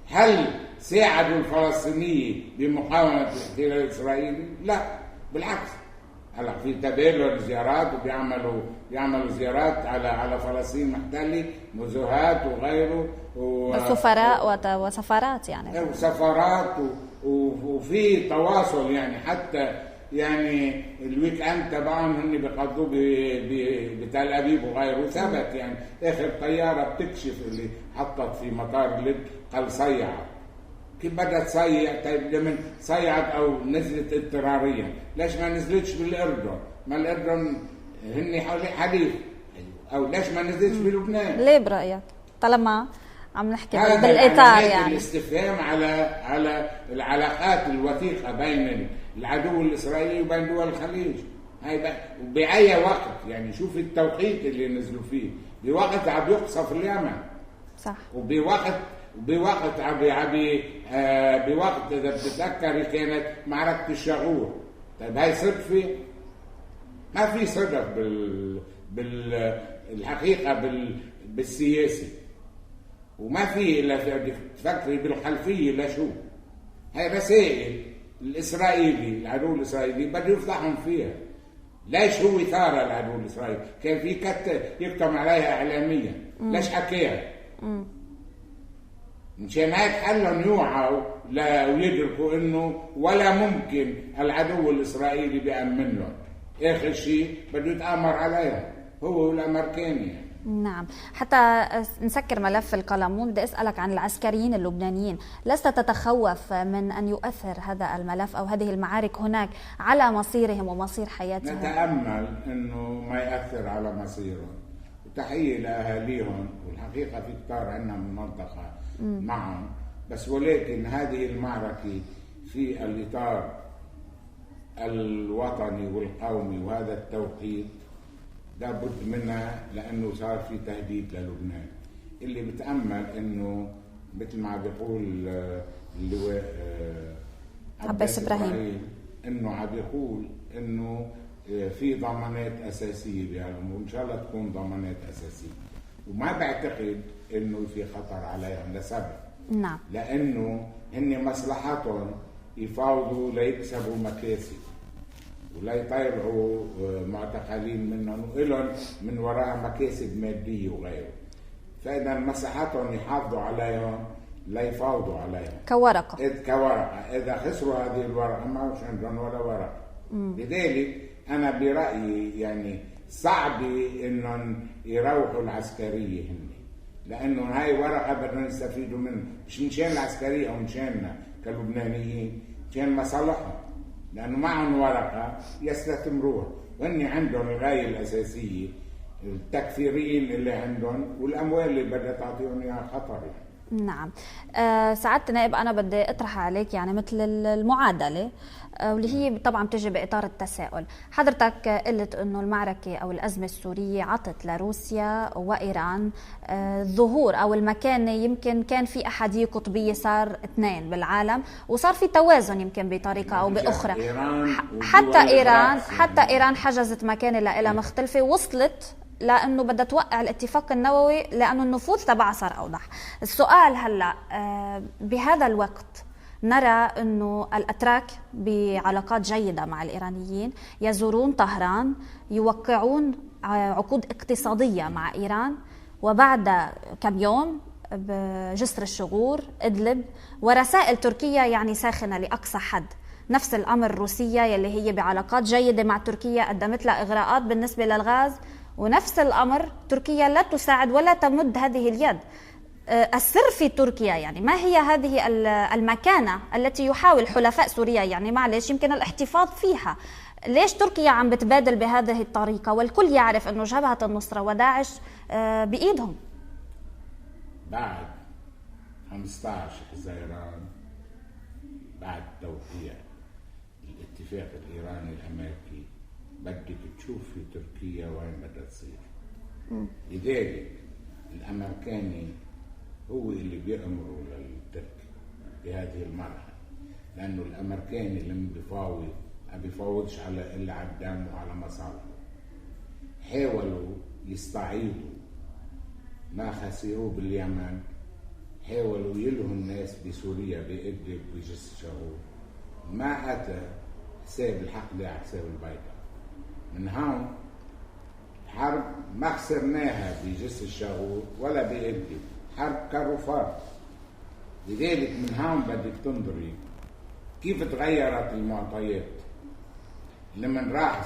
[SPEAKER 2] هل ساعدوا الفلسطينيين بمقاومة الاحتلال الإسرائيلي؟ لا، بالعكس. هلا في تبادل زيارات وبيعملوا زيارات على فلسطين محتلة، نزهات وغيره
[SPEAKER 1] سفراء وسفارات يعني
[SPEAKER 2] وسفارات وفي تواصل يعني. حتى يعني الويك اند تبعهم هن بيقضوه بتل ابيب وغيره. ثبت يعني اخر طياره بتكشف اللي حطت في مطار لب قال صيعت. كيف بدها تصيع؟ طيب لما صيعت او نزلت اضطراريا، ليش ما نزلتش بالاردن؟ ما الاردن هن حليف. او ليش ما نزلتش بلبنان؟
[SPEAKER 1] ليه برايك؟ طالما عم نحكي بالاطار يعني
[SPEAKER 2] الاستفهام على العلاقات الوثيقه بين العدو الاسرائيلي وبين دول الخليج. هاي باي وقت يعني. شوف التوقيت اللي نزلوا فيه، بوقت عم يقصف اليمن.
[SPEAKER 1] صح.
[SPEAKER 2] بوقت اذا بتتذكري كانت معركه الشغور. طيب هاي صدفه؟ ما في صدف بالحقيقه بالسياسي، وما في الا بدك تفكري بالخلفيه لشو. هاي رسائل الاسرائيلي، العدو الاسرائيلي بده يفضحهم فيها. ليش هو ثار العدو الاسرائيلي؟ كان في يكتم عليها اعلاميا. ليش حكيها؟ مشان هيك خلهم يوعوا ويدركوا انه ولا ممكن العدو الاسرائيلي بيأمن لهم. اخر شيء بده يتآمر عليهم هو والامريكان يعني.
[SPEAKER 1] نعم. حتى نسكر ملف القلمون، بدي أسألك عن العسكريين اللبنانيين. لست تتخوف من أن يؤثر هذا الملف أو هذه المعارك هناك على مصيرهم ومصير حياتهم؟
[SPEAKER 2] نتأمل أنه ما يأثر على مصيرهم، وتحية لأهاليهم. والحقيقة في كتار عندنا من المنطقة معهم، بس ولكن هذه المعركة في الإطار الوطني والقومي وهذا التوقيت لابد منها، لأنه صار في تهديد للبنان. اللي بتأمل إنه مثل ما بيقول اللواء
[SPEAKER 1] عباس إبراهيم
[SPEAKER 2] إنه عم بيقول إنه في ضمانات أساسية بهالأمور، إن شاء الله تكون ضمانات أساسية. وما بعتقد إنه في خطر عليهم لسبب.
[SPEAKER 1] نعم.
[SPEAKER 2] لأنه هن مصلحتهم يفاوضوا ليكسبوا مكاسب ولا يطيروا معتقلين منهم وإلهم من وراء مكاسب مادية وغيره. فإذا مصلحتهم يحافظوا عليهم لا يفاوضوا عليهم
[SPEAKER 1] كورقة.
[SPEAKER 2] إذا خسروا هذه الورقة ما مش عندهم ولا ورقة. لذلك أنا برأيي يعني صعب إنهم يروحوا العسكرية هن، لأنه هاي ورقة بدنا نستفيدوا منها، مش مشان العسكرية أو مشاننا كلبنانيين، مشان مصالحهم. لأنه معهم ورقة يستثمروها، وإني عندهم الغاية الأساسية التكفيرين اللي عندهم والأموال اللي بدها تعطيهم إياها خطر يعني.
[SPEAKER 1] نعم. سعادة النائب، أنا بدي أطرح عليك يعني مثل المعادلة واللي هي طبعا بتجي بإطار التساؤل. حضرتك قلت أنه المعركة أو الأزمة السورية عطت لروسيا وإيران الظهور أو المكانة. يمكن كان في أحادية قطبية، صار اثنين بالعالم، وصار في توازن يمكن بطريقة أو بأخرى. حتى إيران حجزت مكانة لها مختلفة، وصلت لأنه بدها توقع الاتفاق النووي لأنه النفوذ تبعها صار أوضح. السؤال هلأ بهذا الوقت نرى أنه الأتراك بعلاقات جيدة مع الإيرانيين، يزورون طهران، يوقعون عقود اقتصادية مع إيران، وبعد كم يوم بجسر الشغور إدلب، ورسائل تركية يعني ساخنة لأقصى حد. نفس الأمر روسيا يلي هي بعلاقات جيدة مع تركيا، قدمت لها إغراءات بالنسبة للغاز، ونفس الأمر تركيا لا تساعد ولا تمد هذه اليد. السر في تركيا يعني ما هي هذه المكانة التي يحاول حلفاء سوريا يعني معلش يمكن الاحتفاظ فيها؟ ليش تركيا عم بتبادل بهذه الطريقة والكل يعرف أنه جبهة النصرة وداعش بإيدهم؟
[SPEAKER 2] بعد 15 حزيران، بعد توقيع الاتفاق الإيراني الأمريكي، بدك تشوفي تركيا وين بدها تصير. لذلك الأمريكاني هو اللي بيأمروا للترك بهذه المرحلة، لأنه الأمريكاني لما بيفاوض ما بيفاوضش إلا على الدم وعلى مصالحه. حاولوا يستعيدوا ما خسروه باليمن حاولوا يلهوا الناس بسوريا بإدلب وجسر الشغور، ما أتى حساب الحق على حساب البيضاء. من هون حرب ما خسرناها بجسر الشغور ولا بإدلب، حرب كروفات. لذلك من هون بدك تنظري كيف تغيرت المعطيات. لما راح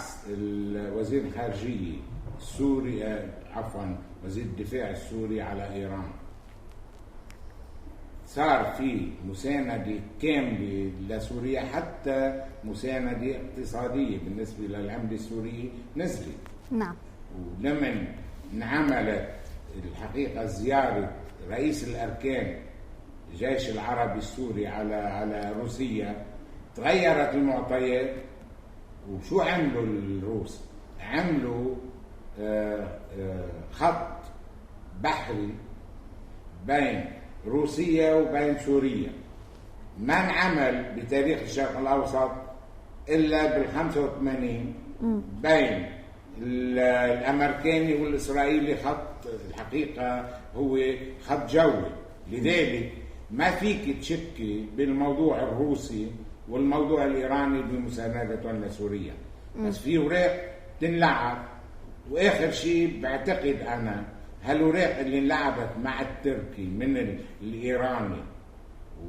[SPEAKER 2] وزير الخارجية السوري وزير الدفاع السوري على إيران، صار في مساندة كاملة لسوريا، حتى مساندة اقتصادية بالنسبة للعملة السورية نزلت.
[SPEAKER 1] نعم.
[SPEAKER 2] ولما انعملت الحقيقة زيارة رئيس الأركان الجيش العربي السوري على روسيا، تغيرت المعطيات. وشو عملوا الروس؟ عملوا خط بحري بين روسيا وبين سوريا، ما انعمل بتاريخ الشرق الأوسط إلا بال85 بين الأمريكاني والإسرائيلي. خط الحقيقة هو خط جوي. لذلك ما فيك تشكي بالموضوع الروسي والموضوع الإيراني بمساندة لسوريا، بس في وراق تنلعب. وآخر شيء بعتقد أنا هالوراق اللي انلعبت مع التركي من الإيراني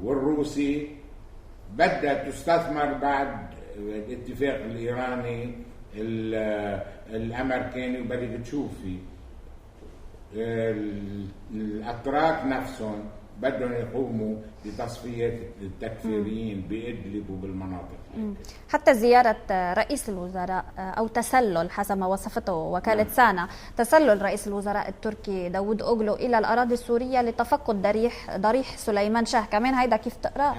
[SPEAKER 2] والروسي بدها تستثمر بعد الاتفاق الإيراني الأمريكاني. وبدك تشوفي الأتراك نفسهم بدهم يقوموا بتصفية التكفيريين بإدلب وبالمناطق.
[SPEAKER 1] حتى زيارة رئيس الوزراء أو تسلل حسب ما وصفته وكالة سانا، تسلل رئيس الوزراء التركي داوود أوغلو إلى الأراضي السورية لتفقد ضريح سليمان شاه، كمان هيدا كيف تقرأ؟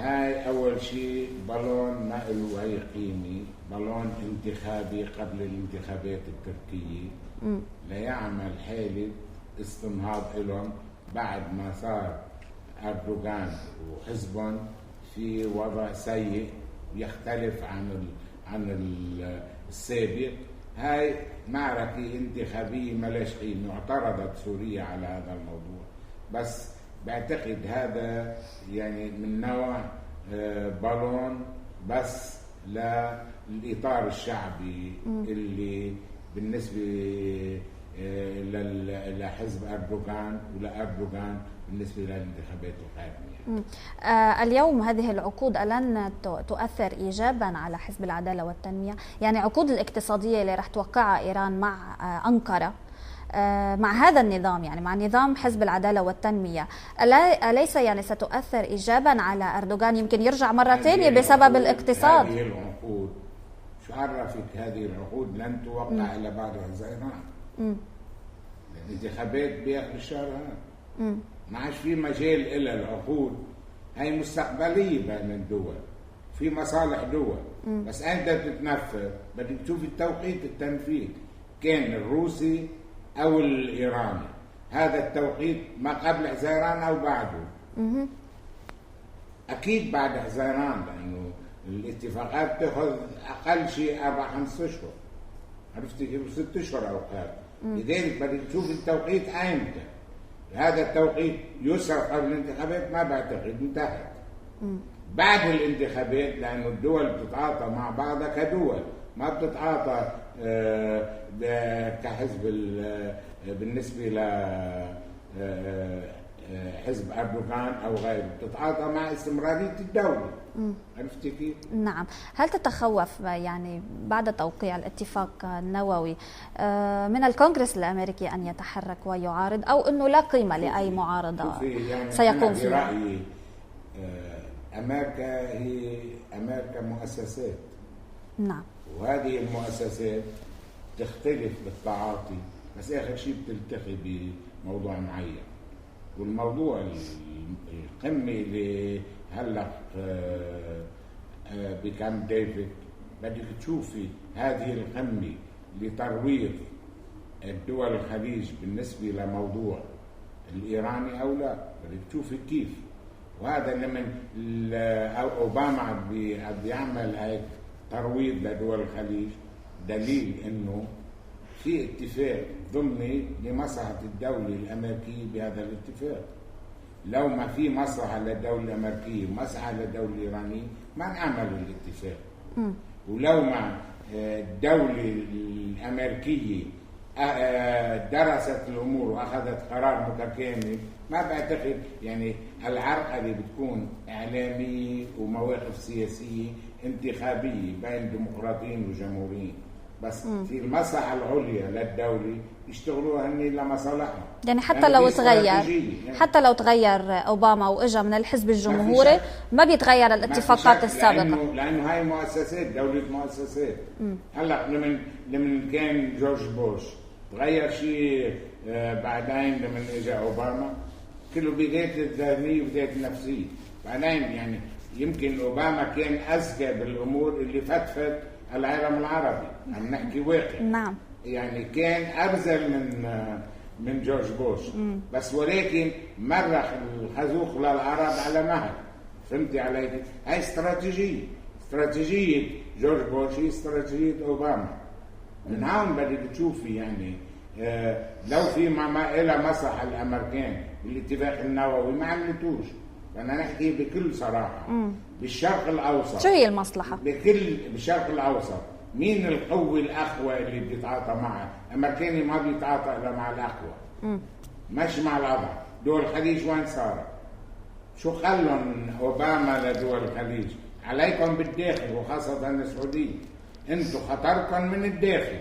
[SPEAKER 2] هاي أول شيء بالون ما له أي قيمة، بالون انتخابي قبل الانتخابات التركية ليعمل حالة استنهاض لهم بعد ما صار أردوغان وحزبهم في وضع سيء يختلف عن السابق. هاي معركة انتخابية ملاش قيمة، واعترضت سوريا على هذا الموضوع. بس بعتقد هذا يعني من نوع بالون بس للإطار الشعبي اللي بالنسبة لحزب أردوغان ولأردوغان بالنسبة للانتخابات القادمة.
[SPEAKER 1] اليوم هذه العقود ألن تؤثر إيجابا على حزب العدالة والتنمية؟ يعني عقود الاقتصادية اللي رح توقعها إيران مع أنقرة مع هذا النظام، يعني مع نظام حزب العدالة والتنمية، أليس يعني ستؤثر إيجابا على أردوغان يمكن يرجع مرة ثانية بسبب الاقتصاد؟
[SPEAKER 2] هذه العقود شو عرفك هذه العقود لن توقع إلا بعد حزيران؟ الانتخابات بآخر الشهر هذا، ما عادش في مجال إلا العقود. هي مستقبلية بين الدول، في مصالح دول، بس أنت تتنفذ بدك تشوف التوقيت التنفيذ كان الروسي أو الإيراني. هذا التوقيت ما قبل حزيران أو بعده؟ أكيد بعد حزيران، لأنه الاتفاقات تأخذ أقل شيء 4-5 أشهر، عرفت كيف؟ 6 أشهر أوقات. لذلك بدك تشوف التوقيت أيمتى. هذا التوقيت يسرق قبل الانتخابات ما بعتقد، انتهت. بعد الانتخابات لأنه الدول بتتعاطى مع بعضها كدول، ما بتتعاطى كحزب بالنسبة لحزب أردوغان أو غيره، بتتعاطى مع استمرارية الدولة. عرفتي كيف؟
[SPEAKER 1] نعم. هل تتخوف يعني بعد توقيع الاتفاق النووي من الكونغرس الأمريكي أن يتحرك ويعارض، أو أنه لا قيمة لأي معارضة
[SPEAKER 2] يعني
[SPEAKER 1] سيقوم فيها؟
[SPEAKER 2] برأيي أمريكا مؤسسات.
[SPEAKER 1] نعم. وهذه
[SPEAKER 2] المؤسسات تختلف بالتعاطي، بس آخر شيء بتلتقي بموضوع معين. والموضوع القمة اللي هلق بكامب ديفيد بدك تشوفي هذه القمة لترويض الدول الخليج بالنسبة لموضوع الإيراني أو لا، بدك تشوفي كيف. وهذا لمن أوباما عم بيعمل هيك ترويض لدول الخليج، دليل إنه في اتفاق ضمني لمصلحة الدولة الأمريكية بهذا الاتفاق. لو ما في مصلحة للدولة الأمريكية ومصلحة للدولة الإيرانية ما نعمل الاتفاق. ولو ما الدولة الأمريكية درست الأمور وأخذت قرار متكامل ما بعتقد يعني العرقلة بتكون إعلامية ومواقف سياسية انتخابية بين ديمقراطيين وجمهوريين، بس في المصلحة العليا للدولة يشتغلوها هني لمصالحهم.
[SPEAKER 1] يعني حتى لو تغير حتى لو تغير أوباما وإجا من الحزب الجمهوري ما بيتغير الاتفاقات السابقة،
[SPEAKER 2] لأنه هاي مؤسسات، دولة مؤسسات. هلا لمن كان جورج بوش تغير شيء بعدين لمن اجى اوباما، كله بداية الذهنية وبداية النفسية. بعدين يعني يمكن اوباما كان اذكى بالامور اللي فتفت العالم العربي، عم نحكي واقع.
[SPEAKER 1] نعم.
[SPEAKER 2] يعني كان ارذل من جورج بوش، بس ولكن مرخ الخازوق للعرب على مهل. فهمتي علي؟ هاي استراتيجية جورج بوش هي استراتيجية اوباما. من هون بدك تشوفي يعني لو في ما إلى مصلحة الأمريكان بالاتفاق النووي ما عملتوش. فأنا نحكي بكل صراحة بالشرق الأوسط
[SPEAKER 1] شو هي المصلحة؟
[SPEAKER 2] بالشرق الأوسط مين القوة الأقوى اللي بيتعاطى معها؟ الأمريكاني ما بيتعاطى إلا مع الأقوى، مش مع الأضعف. دول الخليج وين صارت؟ شو خلون أوباما لدول الخليج؟ عليكم بالداخل وخاصة السعودية، انتم خطركم من الداخل.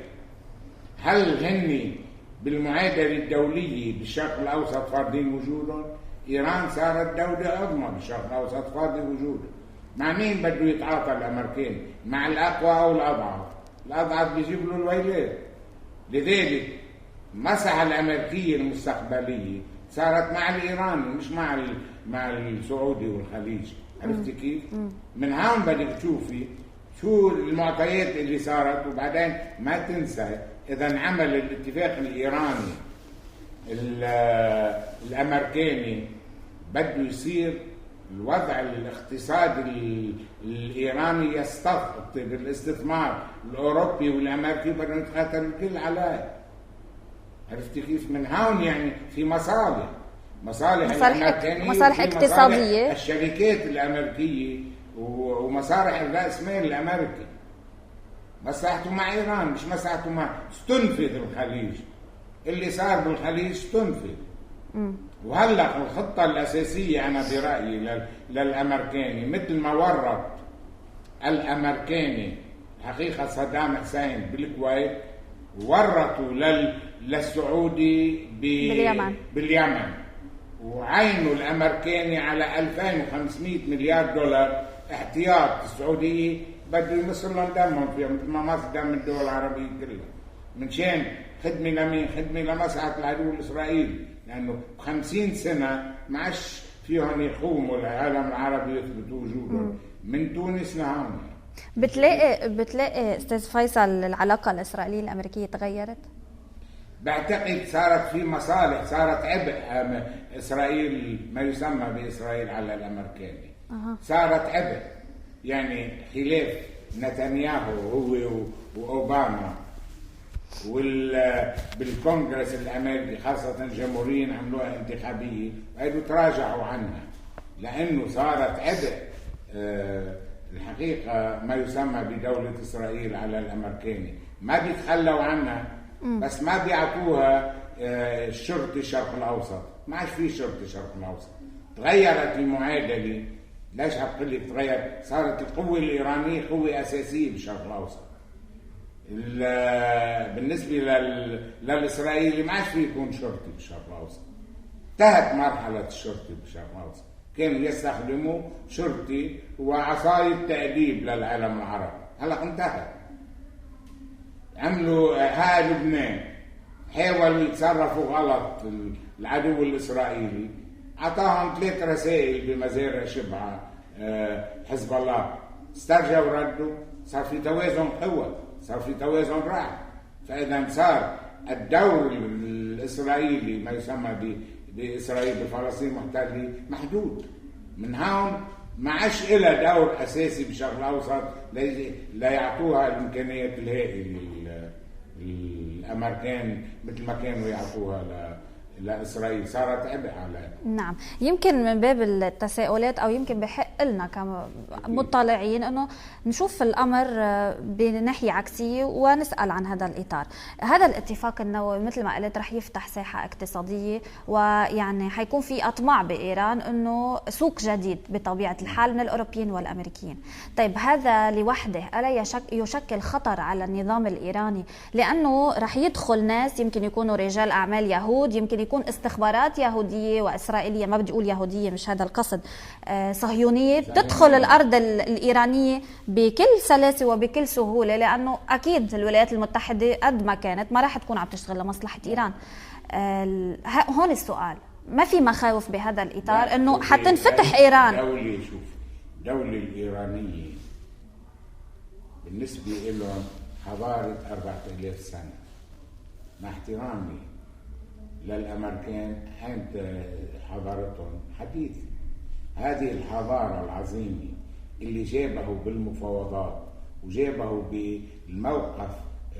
[SPEAKER 2] هل هني بالمعادلة الدولية بالشرق الأوسط فاردين وجودهم؟ إيران صارت دولة عظمى بالشرق الأوسط فاردين وجودها. مع مين بده يتعاطى الأمريكان؟ مع الأقوى أو الأضعف؟ الأضعف بيجيب له الويلات. لذلك المساحة الأمريكية المستقبلية صارت مع الإيراني مش مع السعودي والخليج. عرفتي كيف؟ من هون بدك تشوفي شو المعطيات اللي صارت. وبعدين ما تنسى إذا انعمل الاتفاق الإيراني الأمريكاني بده يصير الوضع الاقتصادي الإيراني يستقطب الاستثمار الأوروبي والأمريكي، بدهم يتقاتلوا الكل عليه. عرفتي كيف؟ من هون يعني في مصالح الأمريكانية،
[SPEAKER 1] مصالح اقتصادية،
[SPEAKER 2] الشركات الأمريكية ومصالح الرأس مال الأمريكي. مصلحته مع إيران مش مصلحته مع استنفذ الخليج. اللي صار بالخليج استنفذ. وهلأ الخطة الأساسية أنا برأيي للأمريكاني مثل ما ورط الأمريكاني حقيقة صدام حسين بالكويت ورطوا للسعودي باليمن وعينوا الأمريكاني على 2500 مليار دولار احتياط السعودية بده يمصر لهم دمهم فيها مثل ما مصر دم الدول العربية كلها. من شان خدمة لمين؟ خدمة لمصلحة العدو الإسرائيلي، لأنه ب50 سنة ما عادش فيهم يقوموا العالم العربي يثبتوا وجودهم من تونس لهون.
[SPEAKER 1] بتلاقي استاذ فيصل العلاقة الإسرائيلية الأمريكية تغيرت؟
[SPEAKER 2] بعتقد صارت في مصالح، صارت عبء إسرائيل ما يسمى بإسرائيل على الأمريكاني. صارت عبء، يعني خلاف نتنياهو هو وأوباما بالكونغرس الأمريكي خاصة الجمهوريين عملوها انتخابية وهيدو تراجعوا عنها لأنه صارت عبء الحقيقة ما يسمى بدولة إسرائيل على الأمريكاني. ما بيتخلوا عنها بس ما بيعطوها الشرطة الشرق الأوسط. ما عادش في شرطة الشرق الأوسط، تغيرت المعادلة. ليش هتقول لي تغير؟ صارت القوة الإيرانية قوة أساسية بالشرق الأوسط. بالنسبة للإسرائيلي ما عادش في يكون شرطي بالشرق الأوسط. انتهت مرحلة الشرطي بالشرق الأوسط. كانوا يستخدموا شرطي وعصاية تأديب للعالم العربي. هلا انتهت. عملوا لبنان حاولوا يتصرفوا غلط العدو الإسرائيلي، أعطاهم 3 رسائل بمزارع شبعة حزب الله، استرجعوا ردوا، صار في توازن قوة، صار في توازن رأي. فإذا صار الدور الإسرائيلي ما يسمى بإسرائيل بفلسطين محتلة محدود. من هون ما عادش إلها دور أساسي بالشرق الأوسط لا يعطوها الإمكانيات الهائلة الامريكان مثل ما كانوا يعطوها لاسرائيل صارت عبء على.
[SPEAKER 1] نعم، يمكن من باب التساؤلات او يمكن بحق لنا كمطلعين انه نشوف الامر بناحيه عكسيه ونسال عن هذا الاطار. هذا الاتفاق النووي مثل ما قلت رح يفتح ساحه اقتصاديه، ويعني حيكون في اطماع بايران انه سوق جديد بطبيعه الحال من الاوروبيين والامريكيين. طيب هذا لوحده الا يشكل خطر على النظام الايراني؟ لانه رح يدخل ناس يمكن يكونوا رجال اعمال يهود، يمكن يكون استخبارات يهودية وإسرائيلية، ما بدي أقول يهودية مش هذا القصد، صهيونية، تدخل الأرض الإيرانية بكل سلاسة وبكل سهولة، لأنه أكيد الولايات المتحدة قد ما كانت ما راح تكون عم تشتغل لمصلحة إيران. هون السؤال، ما في مخاوف بهذا الإطار أنه حتنفتح إيران؟
[SPEAKER 2] الدولة الإيرانية بالنسبة لهم حضارة 4000 سنة، مع احترامي للأمريكان أنت حضارتهم حديثة. هذه الحضارة العظيمة اللي جابه بالمفاوضات وجابه بالموقف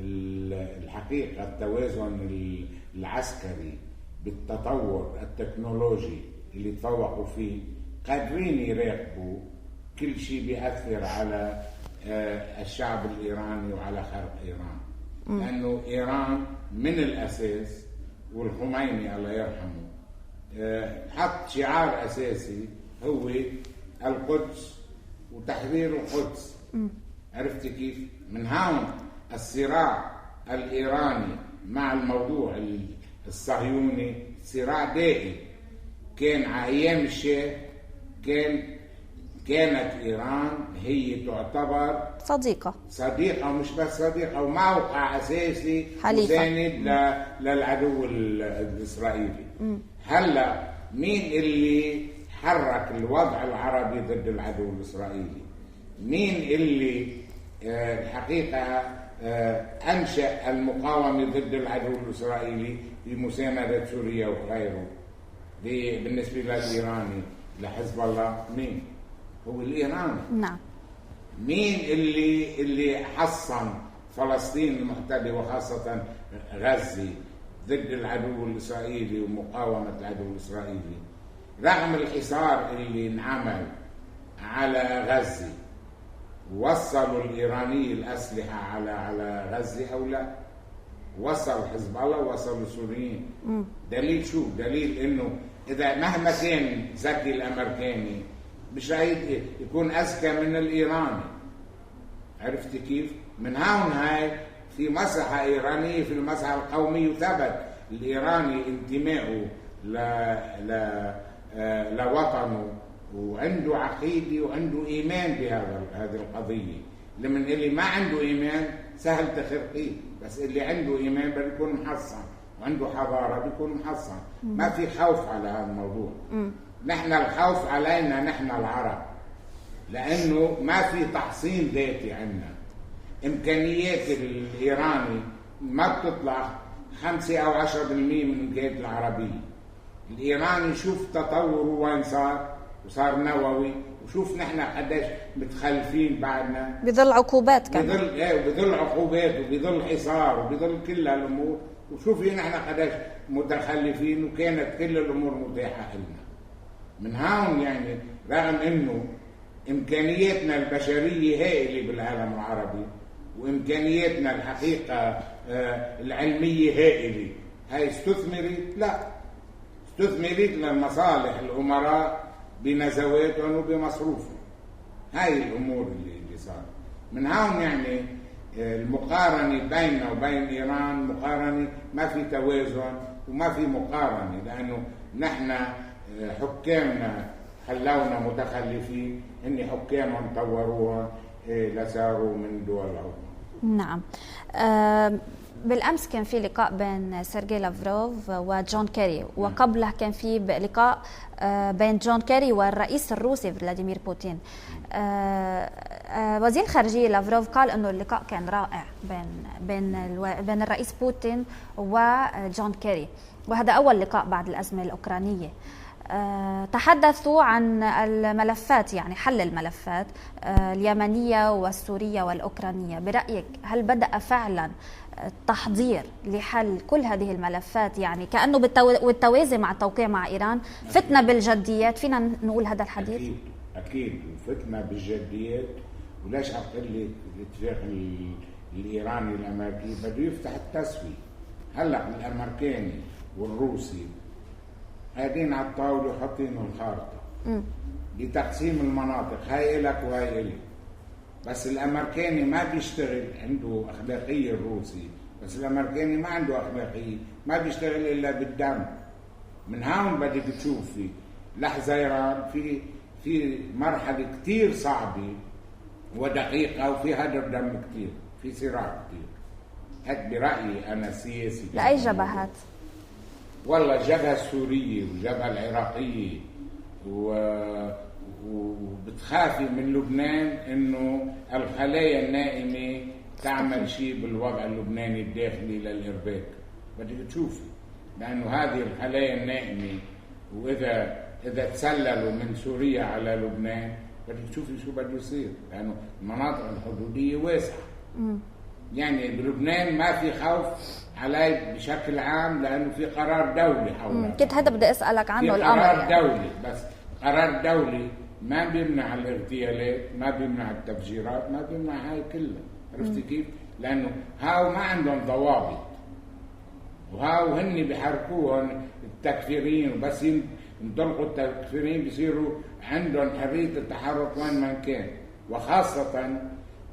[SPEAKER 2] الحقيقة التوازن العسكري بالتطور التكنولوجي اللي تفوقوا فيه، قادرين يراقبوا كل شيء بيأثر على الشعب الإيراني وعلى خلق إيران. لأنه إيران من الأساس، والخميني الله يرحمه حط شعار أساسي هو القدس وتحرير القدس. عرفت كيف؟ من هون الصراع الإيراني مع الموضوع الصهيوني صراع دائم. كان على أيام الشاه كانت إيران هي تعتبر صديقة مش بس صديقة، وموقع أساسي مساند للعدو الإسرائيلي. هلا مين اللي حرك الوضع العربي ضد العدو الإسرائيلي؟ مين اللي الحقيقة أنشأ المقاومة ضد العدو الإسرائيلي بمساندة سوريا وغيره؟ بالنسبة للإيراني لحزب الله مين؟ هو الإيراني.
[SPEAKER 1] نعم.
[SPEAKER 2] مين اللي حصن فلسطين المحتلة وخاصة غزة ضد العدو الإسرائيلي ومقاومة العدو الإسرائيلي؟ رغم الحصار اللي انعمل على غزة، وصلوا الإيراني الأسلحة على غزة أو لا؟ وصل حزب الله ووصلوا السوريين. دليل شو؟ دليل إنه إذا مهما كان ذكي الأمريكاني مش راح يكون أذكى من الإيراني. عرفت كيف؟ من هاي في مساحة إيرانية، في المساحة القومية، وثبت الإيراني انتمائه لوطنه، وعنده عقيدة وعنده إيمان بهذه القضية. لمن اللي ما عنده إيمان سهل تخرقيه، بس اللي عنده إيمان بيكون محصن وعنده حضارة بيكون محصن. ما في خوف على هذا الموضوع. نحن الخوف علينا نحن العرب، لأنه ما في تحصين ذاتي عندنا. إمكانيات الإيراني ما بتطلع 5 أو 10% من إمكانيات العربية. الإيراني شوف تطوره وين صار، وصار نووي، وشوف نحن قديش متخلفين بعدنا
[SPEAKER 1] بظل عقوبات كمان.
[SPEAKER 2] بظل عقوبات وبظل حصار وبظل كل هالأمور، وشوفي نحن قديش متخلفين، وكانت كل الأمور متاحة لنا. من هون يعني رغم انه امكانياتنا البشريه هائله بالعالم العربي، وامكانياتنا الحقيقه العلميه هائله، هاي استثمرت؟ لا، استثمرت لمصالح الامراء بنزواتهم وبمصروفهم. هاي الامور اللي صارت. من هون يعني المقارنه بيننا وبين ايران مقارنه ما في توازن وما في مقارنه، لانه نحن حكامنا خلونا متخلفين، هن حكامهم طوروها لساروا من دول العظمى.
[SPEAKER 1] نعم. بالأمس كان في لقاء بين سيرجي لافروف وجون كيري، وقبله كان في لقاء بين جون كيري والرئيس الروسي فلاديمير بوتين. وزير الخارجية لافروف قال أنه اللقاء كان رائع بين الرئيس بوتين وجون كيري، وهذا أول لقاء بعد الأزمة الأوكرانية. تحدثوا عن الملفات، يعني حل الملفات اليمنية والسورية والأوكرانية. برأيك هل بدأ فعلا التحضير لحل كل هذه الملفات، يعني كأنه بالتوازي مع التوقيع مع إيران؟ فتنا بالجديات، فينا نقول هذا الحديث؟
[SPEAKER 2] أكيد وفتنا بالجديات. وليش أقول لك الاتفاق الإيراني الأمريكي بده يفتح التسوية. هلأ الأمريكاني والروسي قاعدين على الطاولة وحاطين الخارطة لتقسيم المناطق، هاي إلك وهاي إلك. بس الأمريكاني ما بيشتغل، عنده أخلاقية الروسي، بس الأمريكاني ما عنده أخلاقية، ما بيشتغل إلا بالدم. من هون بدك تشوفي لحظة إيران في مرحلة كتير صعبة ودقيقة، وفي هدر دم كتير، في صراع كتير. هاد برأيي أنا سياسي.
[SPEAKER 1] لأي جبهات؟
[SPEAKER 2] والله الجبهة السورية والجبهة العراقية، وبتخافي من لبنان إنه الخلايا النائمة تعمل شيء بالوضع اللبناني الداخلي للإرباك. بدك تشوفي لأنه هذه الخلايا النائمة، وإذا تسللوا من سوريا على لبنان بدك تشوفي شو بده يصير، لأنه المناطق الحدودية واسعة. يعني بلبنان ما في خوف علي بشكل عام، لأنه في قرار دولي حوله.
[SPEAKER 1] كنت هذا بدي أسألك عنه الأمر.
[SPEAKER 2] قرار يعني دولي، بس قرار دولي ما بيمنع الاغتيالات، ما بيمنع التفجيرات، ما بيمنع هاي كلها. عرفتي كيف؟ لأنه هاو ما عندهم ضوابط، وهاو هن بيحركوهم التكفيرين، وبس ينطلقوا التكفيرين بيصيروا عندهم حرية التحرك وين ما كان، وخاصة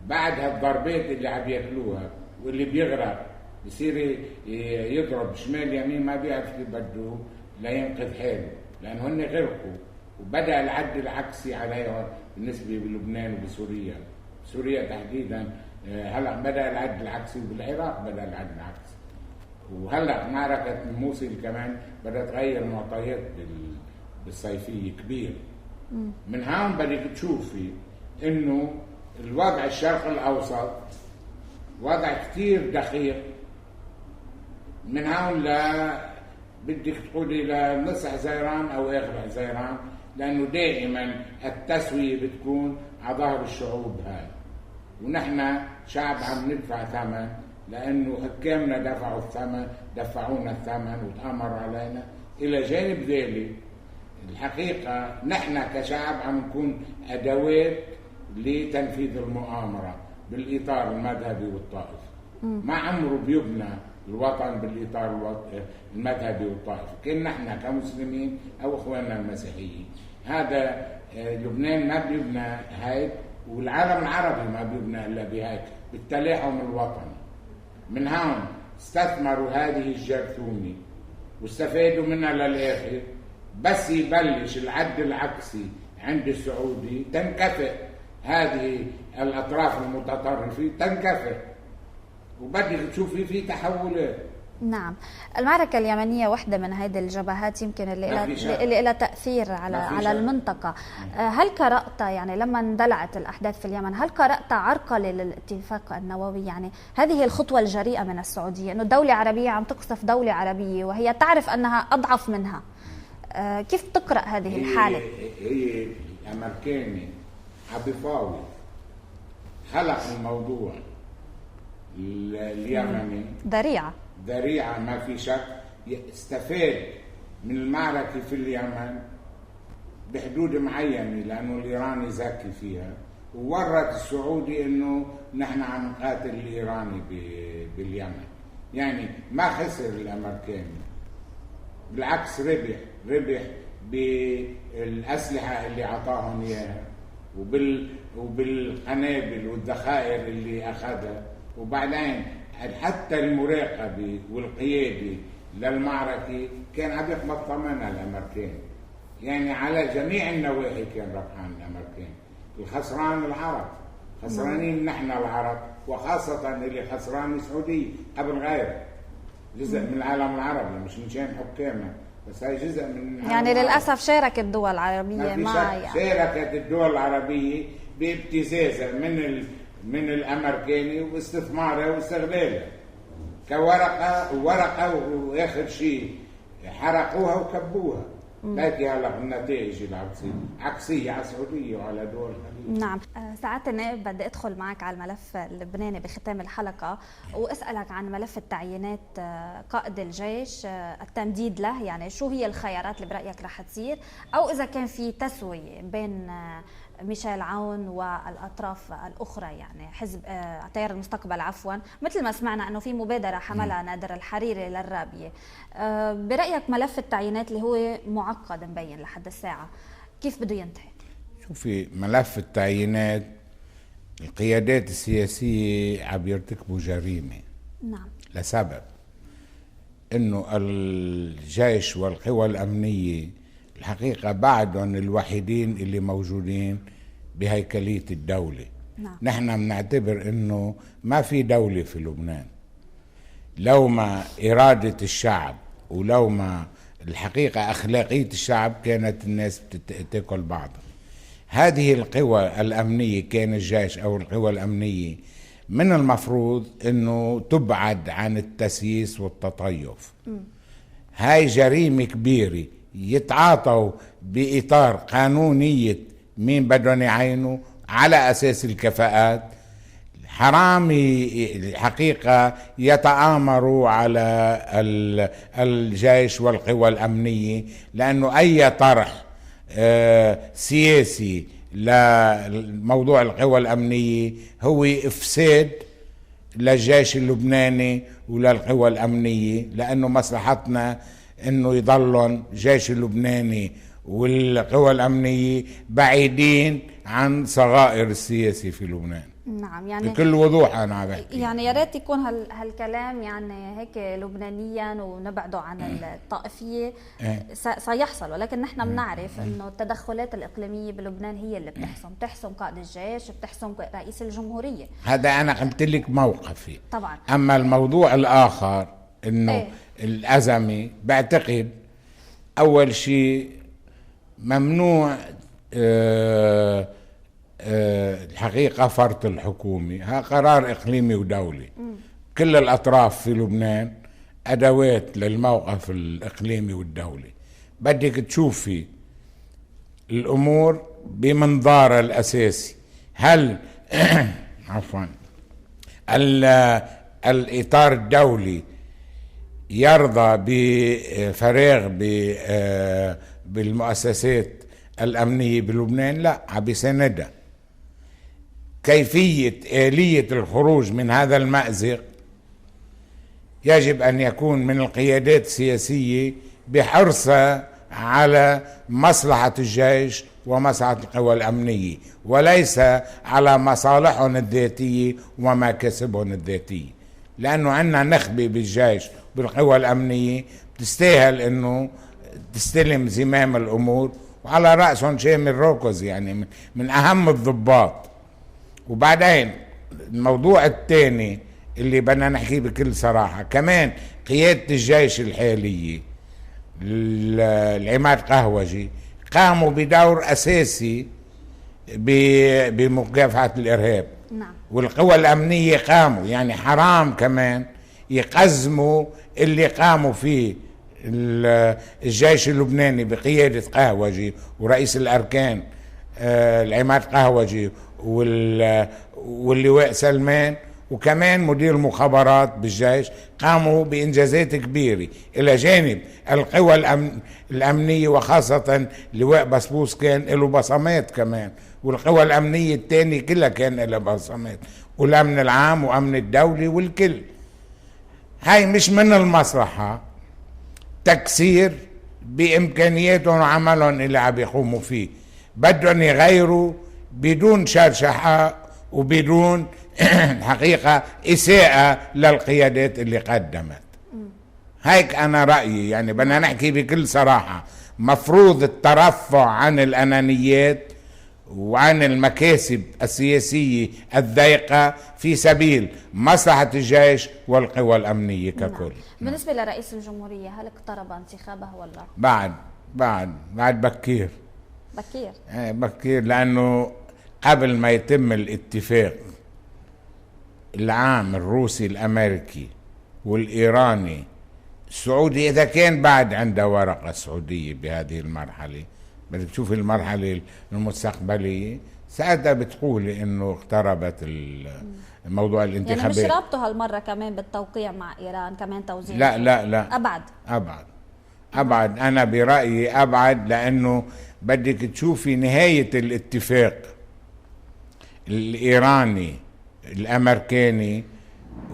[SPEAKER 2] بعد هالضربات اللي عم ياكلوها. واللي بيغرق بصير يضرب شمال يمين، ما بيعرف كيف بده لينقذ حاله، لأنه هن غرقوا. وبدأ العد العكسي عليهم بالنسبة بلبنان وبسوريا، سوريا تحديدا. هلا بدأ العد العكسي، وبالعراق بدأ العد العكسي. وهلا معركة الموصل كمان بدأت تغير معطيات بالصيفية كبير. من هون بدك تشوفي إنه الوضع الشرق الأوسط وضع كتير دقيق. من هون بدك تقولي لنص حزيران أو آخر حزيران، لأنه دائما التسوية بتكون على ظهر الشعوب هاي، ونحن شعب عم ندفع ثمن، لأنه حكامنا دفعوا الثمن، دفعونا الثمن وتآمروا علينا. إلى جانب ذلك الحقيقة نحن كشعب عم نكون أدوات لتنفيذ المؤامرة بالإطار المذهبي والطائفي. ما عمره بيبنى الوطن بالإطار المذهبي والطائفي. كنا نحن كمسلمين أو إخواننا المسيحيين، هذا لبنان ما بيبنى هيك، والعالم العربي ما بيبنى إلا بهيك، بالتلاحم الوطني. من هون استثمروا هذه الجرثومة واستفادوا منها للآخر. بس يبلش العد العكسي عند السعودي تنكفئ هذه الأطراف المتطرفة، تنكفئ، وبدك تشوفي في تحولات.
[SPEAKER 1] نعم، المعركة اليمنية واحدة من هذه الجبهات يمكن اللي لها تأثير على المنطقة. هل قرأت يعني لما اندلعت الأحداث في اليمن، هل قرأت عرقلة للاتفاق النووي؟ يعني هذه الخطوة الجريئة من السعودية، إنه دولة عربية عم تقصف دولة عربية وهي تعرف أنها أضعف منها. كيف تقرأ هذه الحالة؟
[SPEAKER 2] هي الأمريكاني عم بيفاوض، خلق الموضوع اليمني ذريعة ما في شك، استفاد من المعركة في اليمن بحدود معينة، لأنه الإيراني ذكي فيها، وورت السعودي إنه نحن عم نقاتل الإيراني باليمن. يعني ما خسر الأمريكاني، بالعكس ربح بالأسلحة اللي عطاهم إياها، وبالقنابل والذخائر اللي أخذها. وبعدين حتى المراقبة والقيادة للمعركة كان عم يقبض ثمنها الأمريكان. يعني على جميع النواحي كان ربحان الأمريكان. الخسران العرب، خسرانين نحن العرب، وخاصة اللي خسران السعودية قبل غيره، جزء من العالم العربي، مش مشان حكامنا، بس هاي جزء من
[SPEAKER 1] يعني للأسف شاركت الدول العربية
[SPEAKER 2] شاركت الدول العربية بابتزازها من الأمريكاني واستثمارها واستغلالها كورقة، وآخر شيء حرقوها وكبوها. لكن هلا النتائج اللي عم تصير عكسيه على السعوديه وعلى دول الخليج.
[SPEAKER 1] نعم. سعادة النائب، بدي ادخل معك على الملف اللبناني بختام الحلقه واسالك عن ملف التعيينات قائد الجيش، التمديد له، يعني شو هي الخيارات اللي برايك رح تصير، او اذا كان في تسويه بين ميشيل عون والاطراف الاخرى، يعني حزب تيار المستقبل عفوا، مثل ما سمعنا انه في مبادره حملها نادر الحريري للرابيه. برايك ملف التعيينات اللي هو معقد مبين لحد الساعه كيف بده ينتهي؟
[SPEAKER 2] شوفي، ملف التعيينات القيادات السياسيه عم يرتكبوا جريمه.
[SPEAKER 1] نعم.
[SPEAKER 2] لسبب انه الجيش والقوى الامنيه الحقيقه بعدهم الوحيدين اللي موجودين بهيكليه الدوله.
[SPEAKER 1] نعم.
[SPEAKER 2] نحن بنعتبر انه ما في دوله في لبنان لو ما اراده الشعب ولو ما الحقيقه اخلاقيه الشعب كانت الناس تاكل بعضها. هذه القوى الامنيه، كان الجيش او القوى الامنيه، من المفروض انه تبعد عن التسييس والتطيف. هاي جريمه كبيره، يتعاطوا باطار قانونيه مين بدهم يعينوا على اساس الكفاءات. حرام الحقيقه يتآمروا على الجيش والقوى الامنيه، لانه اي طرح سياسي لموضوع القوى الامنيه هو افساد للجيش اللبناني وللقوى الامنيه، لانه مصلحتنا انه يضلن الجيش اللبناني والقوى الامنيه بعيدين عن صغائر السياسي في لبنان.
[SPEAKER 1] نعم. يعني
[SPEAKER 2] بكل وضوح انا عم بحكي،
[SPEAKER 1] يعني يا ريت يكون هالكلام يعني هيك لبنانيا ونبعده عن الطائفيه. سيحصل، ولكن نحن بنعرف انه التدخلات الاقليميه بلبنان هي اللي بتحسم قائد الجيش، بتحسم رئيس الجمهوريه.
[SPEAKER 2] هذا انا قلت لك موقفي
[SPEAKER 1] طبعا.
[SPEAKER 2] اما الموضوع الاخر انه الازمه، بعتقد اول شيء ممنوع الحقيقة فرط الحكومة. ها قرار إقليمي ودولي. كل الأطراف في لبنان أدوات للموقف الإقليمي والدولي. بدك تشوفي الأمور بمنظارها الأساسي. هل عفوا الإطار الدولي يرضى بفراغ بالمؤسسات الأمنية بلبنان؟ لا، عم بيساندها. كيفية آلية الخروج من هذا المأزق يجب أن يكون من القيادات السياسية بحرصها على مصلحة الجيش ومصلحة القوى الأمنية، وليس على مصالحهم الذاتية ومكاسبهم الذاتية. لأنه عندنا نخبة بالجيش بالقوى الأمنية بتستاهل أنه تستلم زمام الأمور، وعلى رأسهم شامل روكوز، يعني من أهم الضباط. وبعدين الموضوع الثاني اللي بدنا نحكيه بكل صراحة، كمان قيادة الجيش الحالية العماد قهوجي قاموا بدور أساسي بمكافحة الإرهاب.
[SPEAKER 1] نعم.
[SPEAKER 2] والقوى الأمنية قاموا، يعني حرام كمان يقزموا اللي قاموا فيه الجيش اللبناني بقيادة قهوجي ورئيس الأركان العماد قهوجي واللواء سلمان، وكمان مدير المخابرات بالجيش، قاموا بإنجازات كبيرة إلى جانب القوى الأمنية، وخاصة لواء بسبوس كان له بصمات كمان، والقوى الأمنية الثانية كلها كان لها بصمات، والأمن العام وأمن الدولي والكل. هاي مش من المصلحة تكسير بإمكانياتهم وعملهم اللي عم يقوموا فيه. بدهم يغيروا بدون شرشحة وبدون الحقيقة إساءة للقيادات اللي قدمت. هيك أنا رأيي، يعني بدنا نحكي بكل صراحة. مفروض الترفع عن الأنانيات وعن المكاسب السياسية الضيقة في سبيل مصلحة الجيش والقوى الأمنية ككل.
[SPEAKER 1] نعم. بالنسبة لرئيس الجمهورية، هل اقترب انتخابه ولا؟
[SPEAKER 2] بعد بكير.
[SPEAKER 1] بكير؟
[SPEAKER 2] بكير، لأنه قبل ما يتم الاتفاق العام الروسي الأمريكي والإيراني السعودي إذا كان بعد عنده ورقة سعودية بهذه المرحلة، بدك تشوف المرحلة المستقبلية، ساعتها بتقولي إنه اقتربت الموضوع الانتخابات.
[SPEAKER 1] يعني مش رابطه هالمرة كمان بالتوقيع مع إيران كمان توزيع؟
[SPEAKER 2] لا لا لا، أبعد. أنا برأيي أبعد، لأنه بدك تشوفي نهاية الاتفاق الإيراني الأمريكاني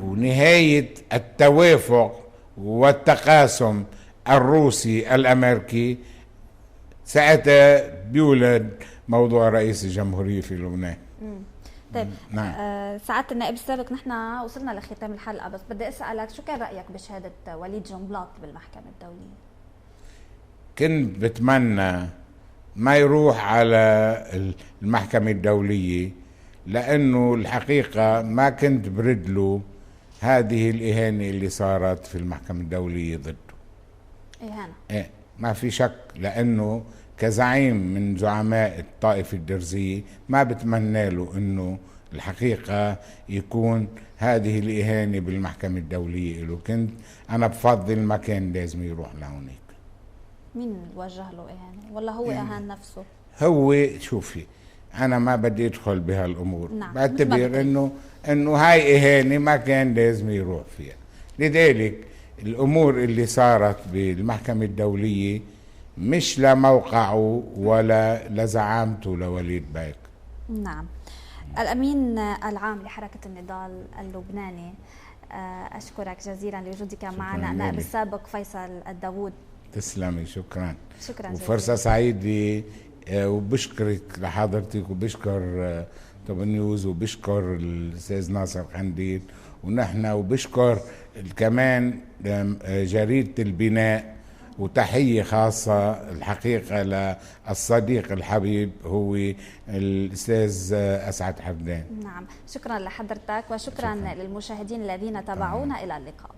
[SPEAKER 2] ونهاية التوافق والتقاسم الروسي الأمريكي، ساعتها بيولد موضوع رئيس الجمهورية في لبنان.
[SPEAKER 1] طيب
[SPEAKER 2] نعم.
[SPEAKER 1] سعادة النائب السابق، نحن وصلنا لختام الحلقة، بس بدي أسألك شو كان رأيك بشهادة وليد جنبلاط بالمحكمة الدولية؟
[SPEAKER 2] كنت بتمنى ما يروح على المحكمة الدولية، لأنه الحقيقة ما كنت برد له هذه الإهانة اللي صارت في المحكمة الدولية ضده.
[SPEAKER 1] إهانة؟
[SPEAKER 2] إيه، ما في شك، لأنه كزعيم من زعماء الطائفة الدرزية ما بتمنى له إنه الحقيقة يكون هذه الإهانة بالمحكمة الدولية له. كنت أنا بفضل ما كان لازم يروح لهونيك.
[SPEAKER 1] مين وجه له إهانة؟ ولا هو أهان نفسه؟
[SPEAKER 2] هو شوفي، أنا ما بدي أدخل بهالأمور.
[SPEAKER 1] نعم.
[SPEAKER 2] بعتبر إنه هاي إهانة ما كان لازم يروح فيها. لذلك الأمور اللي صارت بالمحكمة الدولية مش لموقعه ولا لزعامته لوليد بايك.
[SPEAKER 1] نعم. الأمين العام لحركة النضال اللبناني، أشكرك جزيلا لوجودك معنا. النائب السابق فيصل الداوود.
[SPEAKER 2] تسلمي، شكرا
[SPEAKER 1] جزيلا.
[SPEAKER 2] وفرصة سعيدة، وبشكرك لحضرتك، وبشكر طب نيوز، وبشكر الأستاذ ناصر قنديل، ونحن وبشكر كمان جريدة البناء، وتحية خاصة الحقيقة للصديق الحبيب هو الأستاذ أسعد حفدان.
[SPEAKER 1] نعم، شكرا لحضرتك، وشكرا للمشاهدين الذين تابعونا. إلى اللقاء.